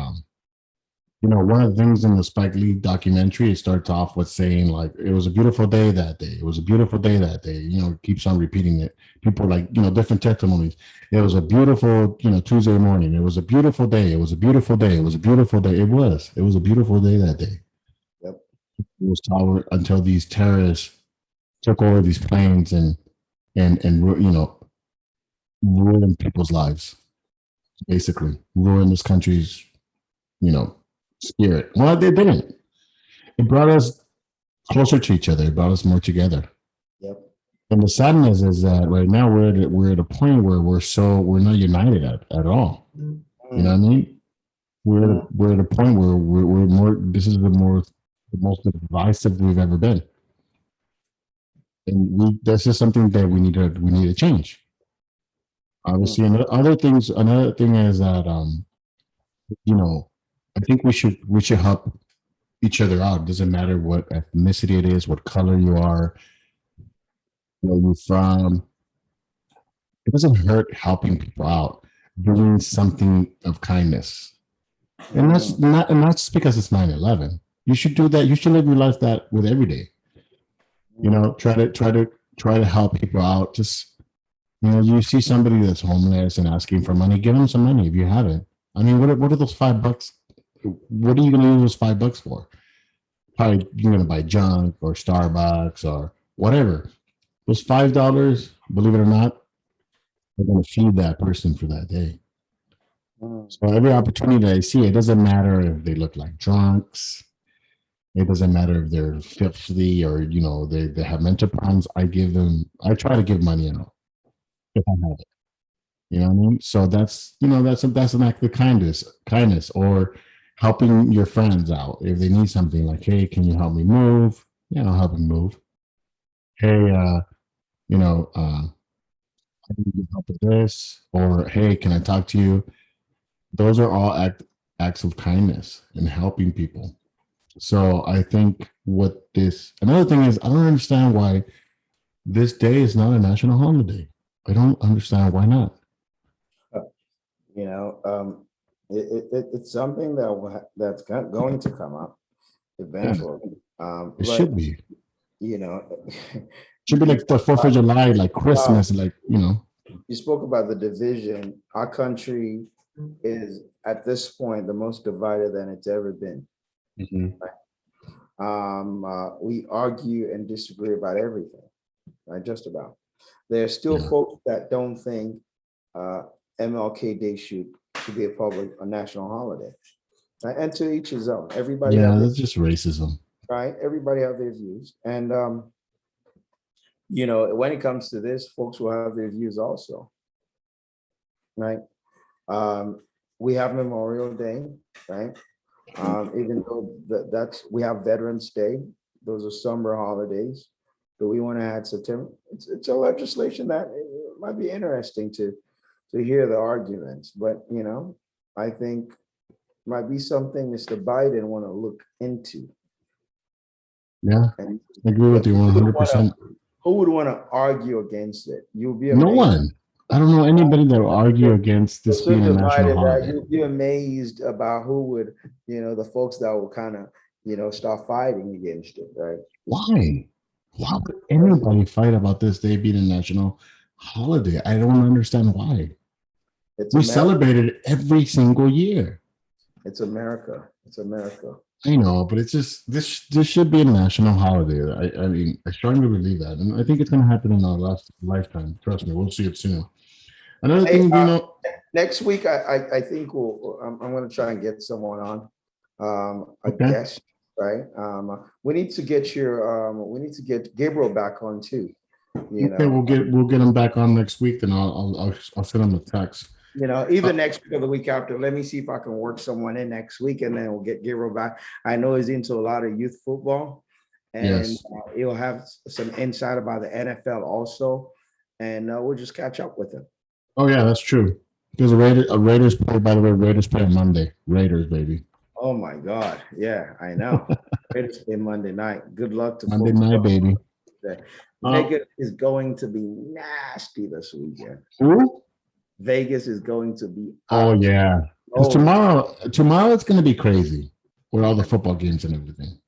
Speaker 1: one of the things in the Spike Lee documentary, it starts off with saying like, it was a beautiful day that day. It was a beautiful day that day. It keeps on repeating it. People like, different testimonies. It was a beautiful, Tuesday morning. It was a beautiful day. It was a beautiful day. It was a beautiful day. It was a beautiful day that day.
Speaker 2: Yep.
Speaker 1: It was tolerant until these terrorists took over these planes and ruined people's lives. Basically, ruined this country's, spirit. Well, they didn't. It brought us closer to each other. It brought us more together.
Speaker 2: Yep.
Speaker 1: And the sadness is that right now we're at a point where we're not united at all. You know what I mean? We're at a point where we're more. This is the most divisive we've ever been, and this is something that we need to change. Obviously, another thing is that I think we should help each other out. It doesn't matter what ethnicity it is, what color you are, where you're from. It doesn't hurt helping people out, doing something of kindness. And that's not just because it's 9/11. You should do that. You should live your life that with every day. Try to help people out. Just you see somebody that's homeless and asking for money, give them some money if you have it. I mean, what are those $5? What are you going to use those $5 for? Probably you're going to buy junk or Starbucks or whatever. Those $5, believe it or not, are going to feed that person for that day. So every opportunity that I see, it doesn't matter if they look like drunks. It doesn't matter if they're filthy or they have mental problems. I try to give money out if I have it. You know what I mean? So that's an act of kindness, or helping your friends out if they need something. Like, hey, can you help me move? Yeah, I'll help them move. Hey, I need help with this, or hey, can I talk to you? Those are all acts of kindness and helping people. So I think another thing is, I don't understand why this day is not a national holiday. I don't understand why not.
Speaker 2: It's something that's going to come up eventually.
Speaker 1: It should be.
Speaker 2: Should
Speaker 1: be like the 4th of July, like Christmas,
Speaker 2: You spoke about the division. Our country is at this point the most divided than it's ever been. We argue and disagree about everything, right? Just about. There are still folks that don't think MLK Day should be a national holiday, right? And to each his own. Everybody,
Speaker 1: that's just racism,
Speaker 2: right? Everybody have their views, and when it comes to this, folks will have their views also, right? We have Memorial Day, right? Even though we have Veterans Day, those are summer holidays. Do we want to add September? It's a legislation that it might be interesting to hear the arguments, but I think might be something Mr. Biden want to look into.
Speaker 1: Yeah, I agree with you 100%.
Speaker 2: Who would want to argue against it? You'll be
Speaker 1: amazed. No one. I don't know anybody that will argue against this being a national holiday.
Speaker 2: You'll be amazed about who would, the folks that will kind of, start fighting against it, right?
Speaker 1: Why? Why would anybody fight about this day being a national holiday? I don't understand why. We celebrate it every single year.
Speaker 2: It's America. It's America.
Speaker 1: I know, but it's just this should be a national holiday. I mean, I strongly believe that, and I think it's going to happen in our lifetime. Trust me, we'll see it soon. Another thing,
Speaker 2: next week, I think I'm going to try and get someone on, a guest, right? We need to get Gabriel back on too.
Speaker 1: Okay, we'll get him back on next week. Then I'll send him a text.
Speaker 2: Either next week or the week after. Let me see if I can work someone in next week, and then we'll get Gabriel back. I know he's into a lot of youth football, and he'll have some insight about the NFL also, and we'll just catch up with him.
Speaker 1: Oh yeah, that's true. Because Raiders play, by the way, Raiders play on Monday. Raiders, baby.
Speaker 2: Oh my God. Yeah, I know. Raiders play Monday night. Good luck to
Speaker 1: Monday night, baby.
Speaker 2: Vegas is going to be nasty this weekend.
Speaker 1: Who?
Speaker 2: Vegas is going to be.
Speaker 1: Oh yeah. Because tomorrow it's going to be crazy. with all the football games and everything.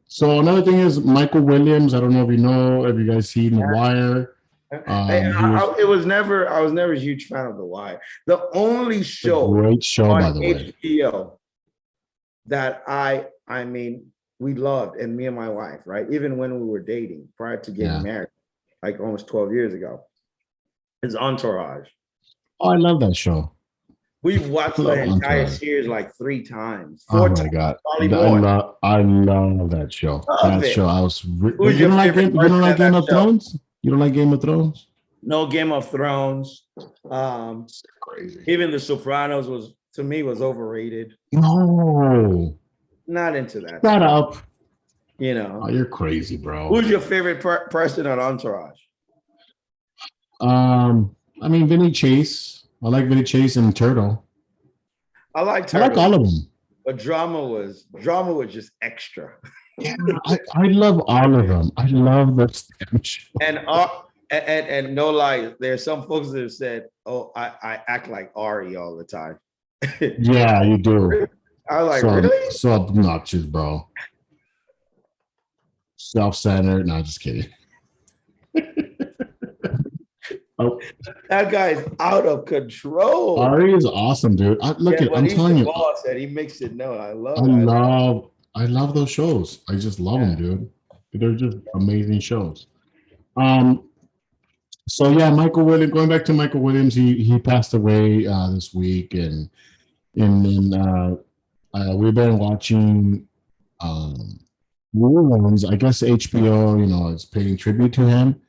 Speaker 1: So another thing is Michael Williams. I don't know if you guys seen The Wire.
Speaker 2: I was never a huge fan of The Wire. The only show,
Speaker 1: great show, by the way,
Speaker 2: HBO that I mean, we loved, and me and my wife, right? Even when we were dating prior to getting married, like almost 12 years ago, is Entourage.
Speaker 1: Oh, I love that show.
Speaker 2: We've watched the entire series like 3 times. 4 times.
Speaker 1: Oh my god, I love that show. Show, I was.
Speaker 2: Who's
Speaker 1: you
Speaker 2: your
Speaker 1: don't like
Speaker 2: favorite
Speaker 1: you don't like
Speaker 2: person
Speaker 1: Game
Speaker 2: on
Speaker 1: of
Speaker 2: that show?
Speaker 1: Thrones? You don't like Game of Thrones?
Speaker 2: No Game of Thrones.
Speaker 1: Crazy.
Speaker 2: Even The Sopranos was overrated.
Speaker 1: No,
Speaker 2: Not into that.
Speaker 1: shut up.
Speaker 2: You know.
Speaker 1: Oh, you're crazy, bro.
Speaker 2: Who's your favorite person on Entourage?
Speaker 1: I mean, Vinny Chase. I like Vinny Chase and Turtle.
Speaker 2: I like Turtle.
Speaker 1: I like all of them.
Speaker 2: But drama was just extra.
Speaker 1: Yeah, I love all of them. I love the show.
Speaker 2: And no lie, there's some folks that have said, "Oh, I act like Ari all the time."
Speaker 1: Yeah, you do.
Speaker 2: I was like,
Speaker 1: so,
Speaker 2: really?
Speaker 1: So obnoxious, bro. Self-centered. No, just kidding.
Speaker 2: That guy's out of control.
Speaker 1: Ari is awesome, dude. I'm telling you,
Speaker 2: boss, and he makes it known. I love those shows. I just love them, dude. They're just amazing shows. So yeah, Michael Williams. Going back to Michael Williams, he passed away this week, and we've been watching reruns. I guess HBO, is paying tribute to him.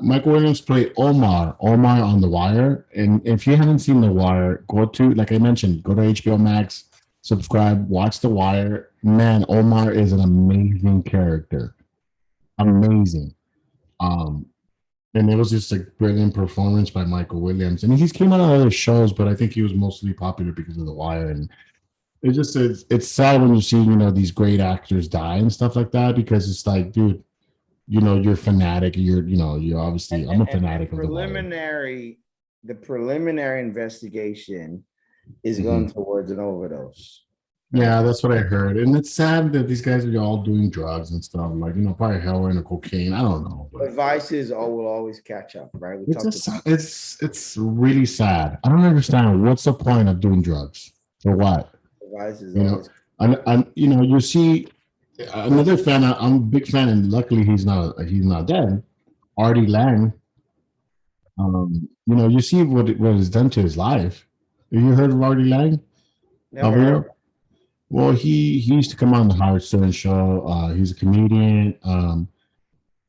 Speaker 2: Michael Williams played Omar on The Wire, and if you haven't seen The Wire, like I mentioned, go to HBO Max, subscribe, watch The Wire. Man, Omar is an amazing character, amazing. And it was just a brilliant performance by Michael Williams. And he's came out on other shows, but I think he was mostly popular because of The Wire. And it's sad when you see these great actors die and stuff like that, because it's like, dude, you're a fanatic. You're obviously, I'm a fanatic of The Wire. The preliminary investigation is going towards an overdose.
Speaker 1: Yeah, that's what I heard. And it's sad that these guys are all doing drugs and stuff, like, probably heroin or cocaine. I don't know.
Speaker 2: But vices will always catch up, right?
Speaker 1: It's really sad. I don't understand. What's the point of doing drugs? For what?
Speaker 2: Vices
Speaker 1: and you see another fan. I'm a big fan, and luckily he's not dead. Artie Lang. You see what is done to his life. Have you heard of Artie Lang?
Speaker 2: Never heard.
Speaker 1: Well, he used to come on the Howard Stern show. He's a comedian.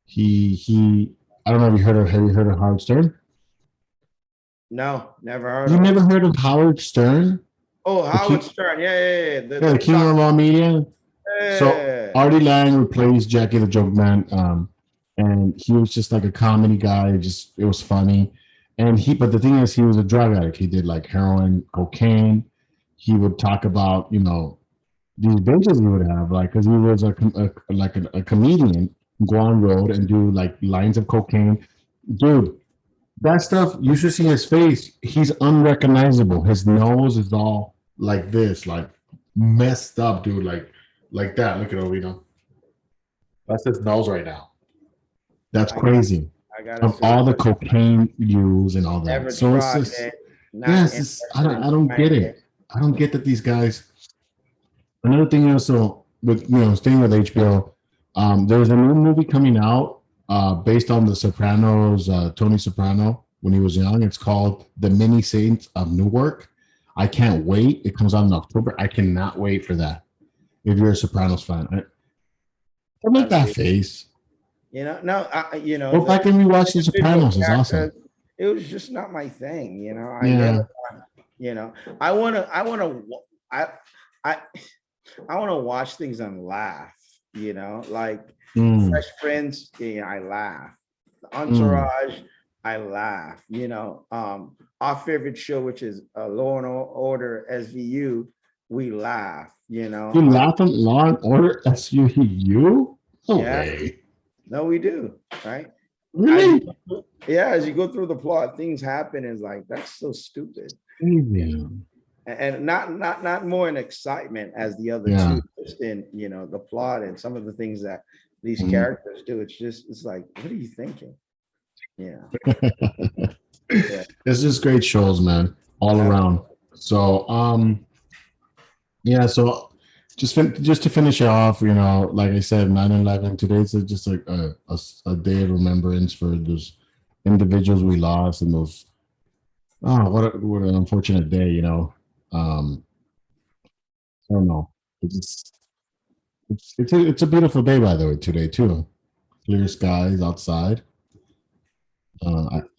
Speaker 1: He I don't know if have you heard of Howard Stern?
Speaker 2: No, never heard.
Speaker 1: You never heard of Howard Stern?
Speaker 2: Oh, Howard Stern. Yeah.
Speaker 1: The King of All Media.
Speaker 2: Yeah.
Speaker 1: So Artie Lang replaced Jackie the Joke Man, and he was just like a comedy guy. It was funny, but the thing is, he was a drug addict. He did like heroin, cocaine. He would talk about these binges he would have, like, because he was a comedian, go on road and do like lines of cocaine. Dude, that stuff, you should see his face. He's unrecognizable. His nose is all like this, like messed up, dude, like that. Look at Ovino. That's his nose right now. That's crazy. Of all the cocaine use and all that. So it's just, I don't get it. I don't get that these guys. Another thing also with staying with HBO, there's a new movie coming out based on The Sopranos, Tony Soprano when he was young. It's called The Many Saints of Newark. I can't wait. It comes out in October. I cannot wait for that. If you're a Sopranos fan, don't make that face.
Speaker 2: No,
Speaker 1: Go back and rewatch The Sopranos. It's awesome.
Speaker 2: It was just not my thing, I want to watch things and laugh, like Fresh Prince, I laugh. Entourage, I laugh. Our favorite show, which is Law and Order SVU, we laugh. You
Speaker 1: laugh at Law and Order SVU? No way.
Speaker 2: No, we do, right?
Speaker 1: Really?
Speaker 2: As you go through the plot, things happen. It's like, that's so stupid.
Speaker 1: Yeah.
Speaker 2: and not more in excitement as the other
Speaker 1: Yeah.
Speaker 2: two, just in the plot and some of the things that these
Speaker 1: Mhm.
Speaker 2: characters do. It's like, what are you thinking? Yeah.
Speaker 1: It's just great shows, man, all around. So, yeah. So, just to finish it off, like I said, 9/11. Today's just like a day of remembrance for those individuals we lost, and those. Oh, what an unfortunate day, I don't know. It's a beautiful day, by the way, today too. Clear skies outside.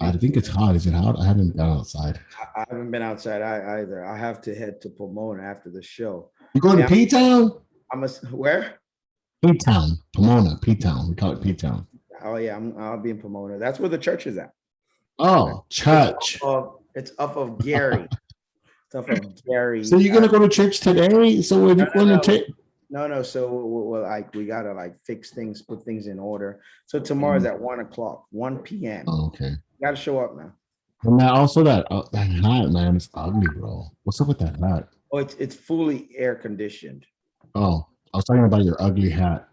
Speaker 1: I think it's hot. Is it hot? I haven't gone outside.
Speaker 2: I haven't been outside either. I have to head to Pomona after the show.
Speaker 1: You going to P-Town?
Speaker 2: Where?
Speaker 1: P-Town, Pomona, P-Town. We call it P-Town.
Speaker 2: Oh yeah, I'll be in Pomona. That's where the church is at.
Speaker 1: Oh, church.
Speaker 2: It's up of Gary. It's up of Gary.
Speaker 1: So you're gonna go to church today? So we're going to take.
Speaker 2: No. So we gotta fix things, put things in order. So tomorrow's at 1:00, 1 p.m.
Speaker 1: Oh, okay.
Speaker 2: You gotta show up now.
Speaker 1: And also that hat, man, it's ugly, bro. What's up with that hat?
Speaker 2: Oh, it's fully air conditioned.
Speaker 1: Oh, I was talking about your ugly hat.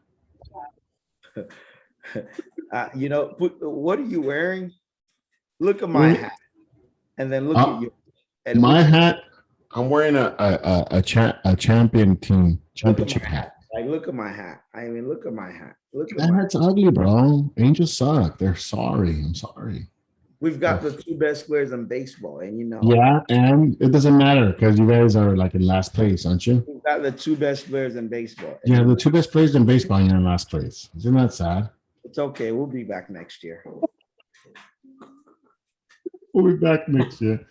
Speaker 2: What are you wearing? Look at my hat, and then look at you. And
Speaker 1: my hat. I'm wearing a championship hat.
Speaker 2: Like, look at my hat. I mean, look at my hat. Look at
Speaker 1: That hat's ugly, bro. Angels suck. They're sorry. I'm sorry.
Speaker 2: We've got the two best players in baseball, and
Speaker 1: Yeah, and it doesn't matter because you guys are like in last place, aren't you?
Speaker 2: We've got the two best players in baseball.
Speaker 1: Yeah, the two best players in baseball, and you're in last place. Isn't that sad?
Speaker 2: It's okay. We'll be back next year.
Speaker 1: We'll be back next year.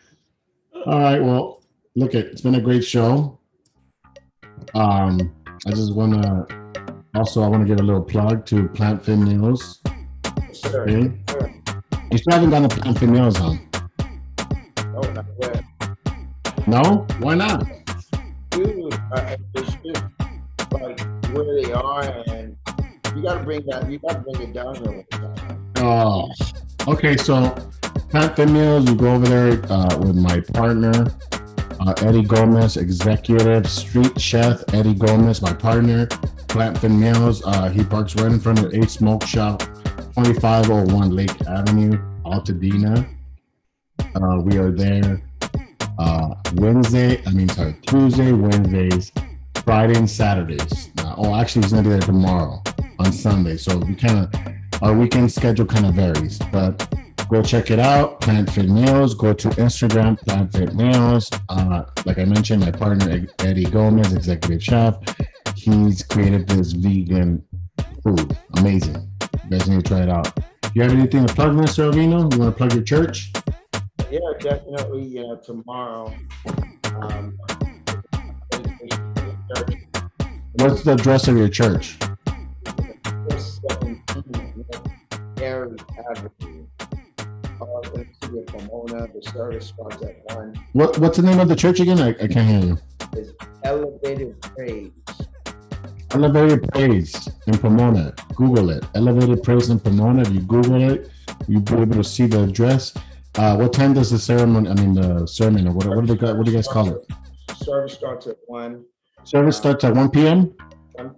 Speaker 1: All right. Well, look, it's been a great show. I just want to give a little plug to Plant Fit Meals.
Speaker 2: Sure.
Speaker 1: Okay? You still haven't gone to Plant Fit Meals, huh?
Speaker 2: No, not yet.
Speaker 1: No? Why not?
Speaker 2: Dude, it's just like where they are, and you gotta bring it down here.
Speaker 1: Oh, okay. So Plant Fit Meals, you go over there with my partner, Eddie Gomez, executive street chef. Eddie Gomez, my partner. Plant Fit Meals. He parks right in front of A Smoke Shop, 2501 Lake Avenue, Altadena. We are there Tuesday, Wednesdays, Friday, and Saturdays. Actually, he's gonna be there tomorrow on Sunday. So our weekend schedule kind of varies, but go check it out. Plant Fit Meals. Go to Instagram, Plant Fit Meals. Like I mentioned, my partner Eddie Gomez, executive chef. He's created this vegan food. Amazing. You guys need to try it out. Do you have anything to plug, Mr. Ovino? You want to plug your church?
Speaker 2: Yeah, definitely. Tomorrow.
Speaker 1: What's the address of your church?
Speaker 2: 17 Gary Avenue. In the city of Pomona. The service starts at 1.
Speaker 1: What's the name of the church again? I can't hear you.
Speaker 2: It's Elevated Praise.
Speaker 1: Elevated Praise in Pomona. Google it. Elevated Praise in Pomona. If you Google it, you'll be able to see the address. What time does the sermon, or what do you guys call it?
Speaker 2: Service starts at 1.
Speaker 1: Service starts at 1 p.m.?
Speaker 2: And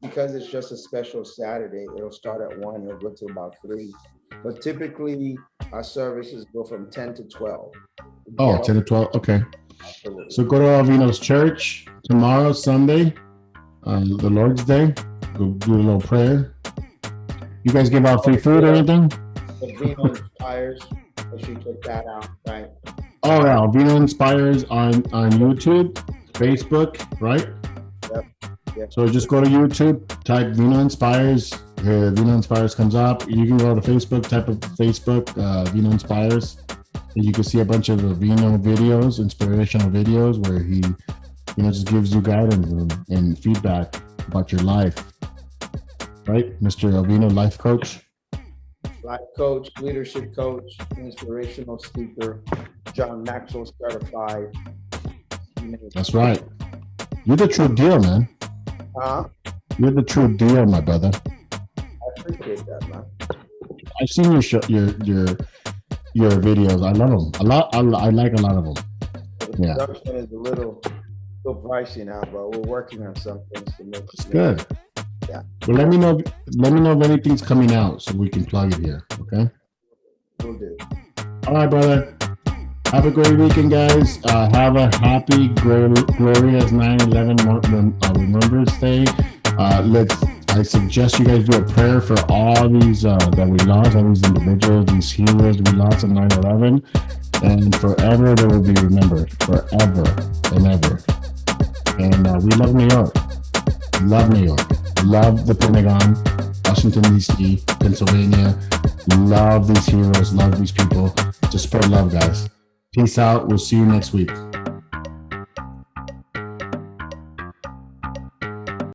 Speaker 2: because it's just a special Saturday, it'll start at 1. It'll go to about 3. But typically, our services go from 10 to 12.
Speaker 1: Oh, 10 to 12. Okay.
Speaker 2: Absolutely.
Speaker 1: So go to Alvino's church tomorrow, Sunday, the Lord's Day. Go do a little prayer. You guys give out free food or anything?
Speaker 2: The Vino Inspires. Make sure you check that out, right?
Speaker 1: Oh, yeah. Vino Inspires on YouTube, Facebook, right?
Speaker 2: Yep.
Speaker 1: So just go to YouTube, type Vino Inspires. Vino Inspires comes up. You can go to Facebook, type of Facebook, Vino Inspires. And you can see a bunch of Vino videos, inspirational videos where he, just gives you guidance and feedback about your life. Right? Mr. Alvino, life coach.
Speaker 2: Life coach, leadership coach, inspirational speaker, John Maxwell certified.
Speaker 1: That's right. You're the true deal, man.
Speaker 2: Huh?
Speaker 1: You're the true deal, my brother.
Speaker 2: I appreciate that, man.
Speaker 1: I've seen your videos. I love them a lot. I like a lot of them. Yeah.
Speaker 2: production is a little pricey now, but we're working on some things to make
Speaker 1: It's good.
Speaker 2: Yeah.
Speaker 1: Well, let me know. Let me know if anything's coming out so we can plug it here. Okay.
Speaker 2: We'll do.
Speaker 1: All right, brother. Have a great weekend, guys. Have a happy, glorious 9/11 Remembrance Day. I suggest you guys do a prayer for all these that we lost, all these individuals, these heroes we lost on 9/11, and forever they will be remembered, forever and ever. And we love New York. Love New York. Love the Pentagon, Washington, D.C., Pennsylvania. Love these heroes. Love these people. Just spread love, guys. Peace out. We'll see you next week.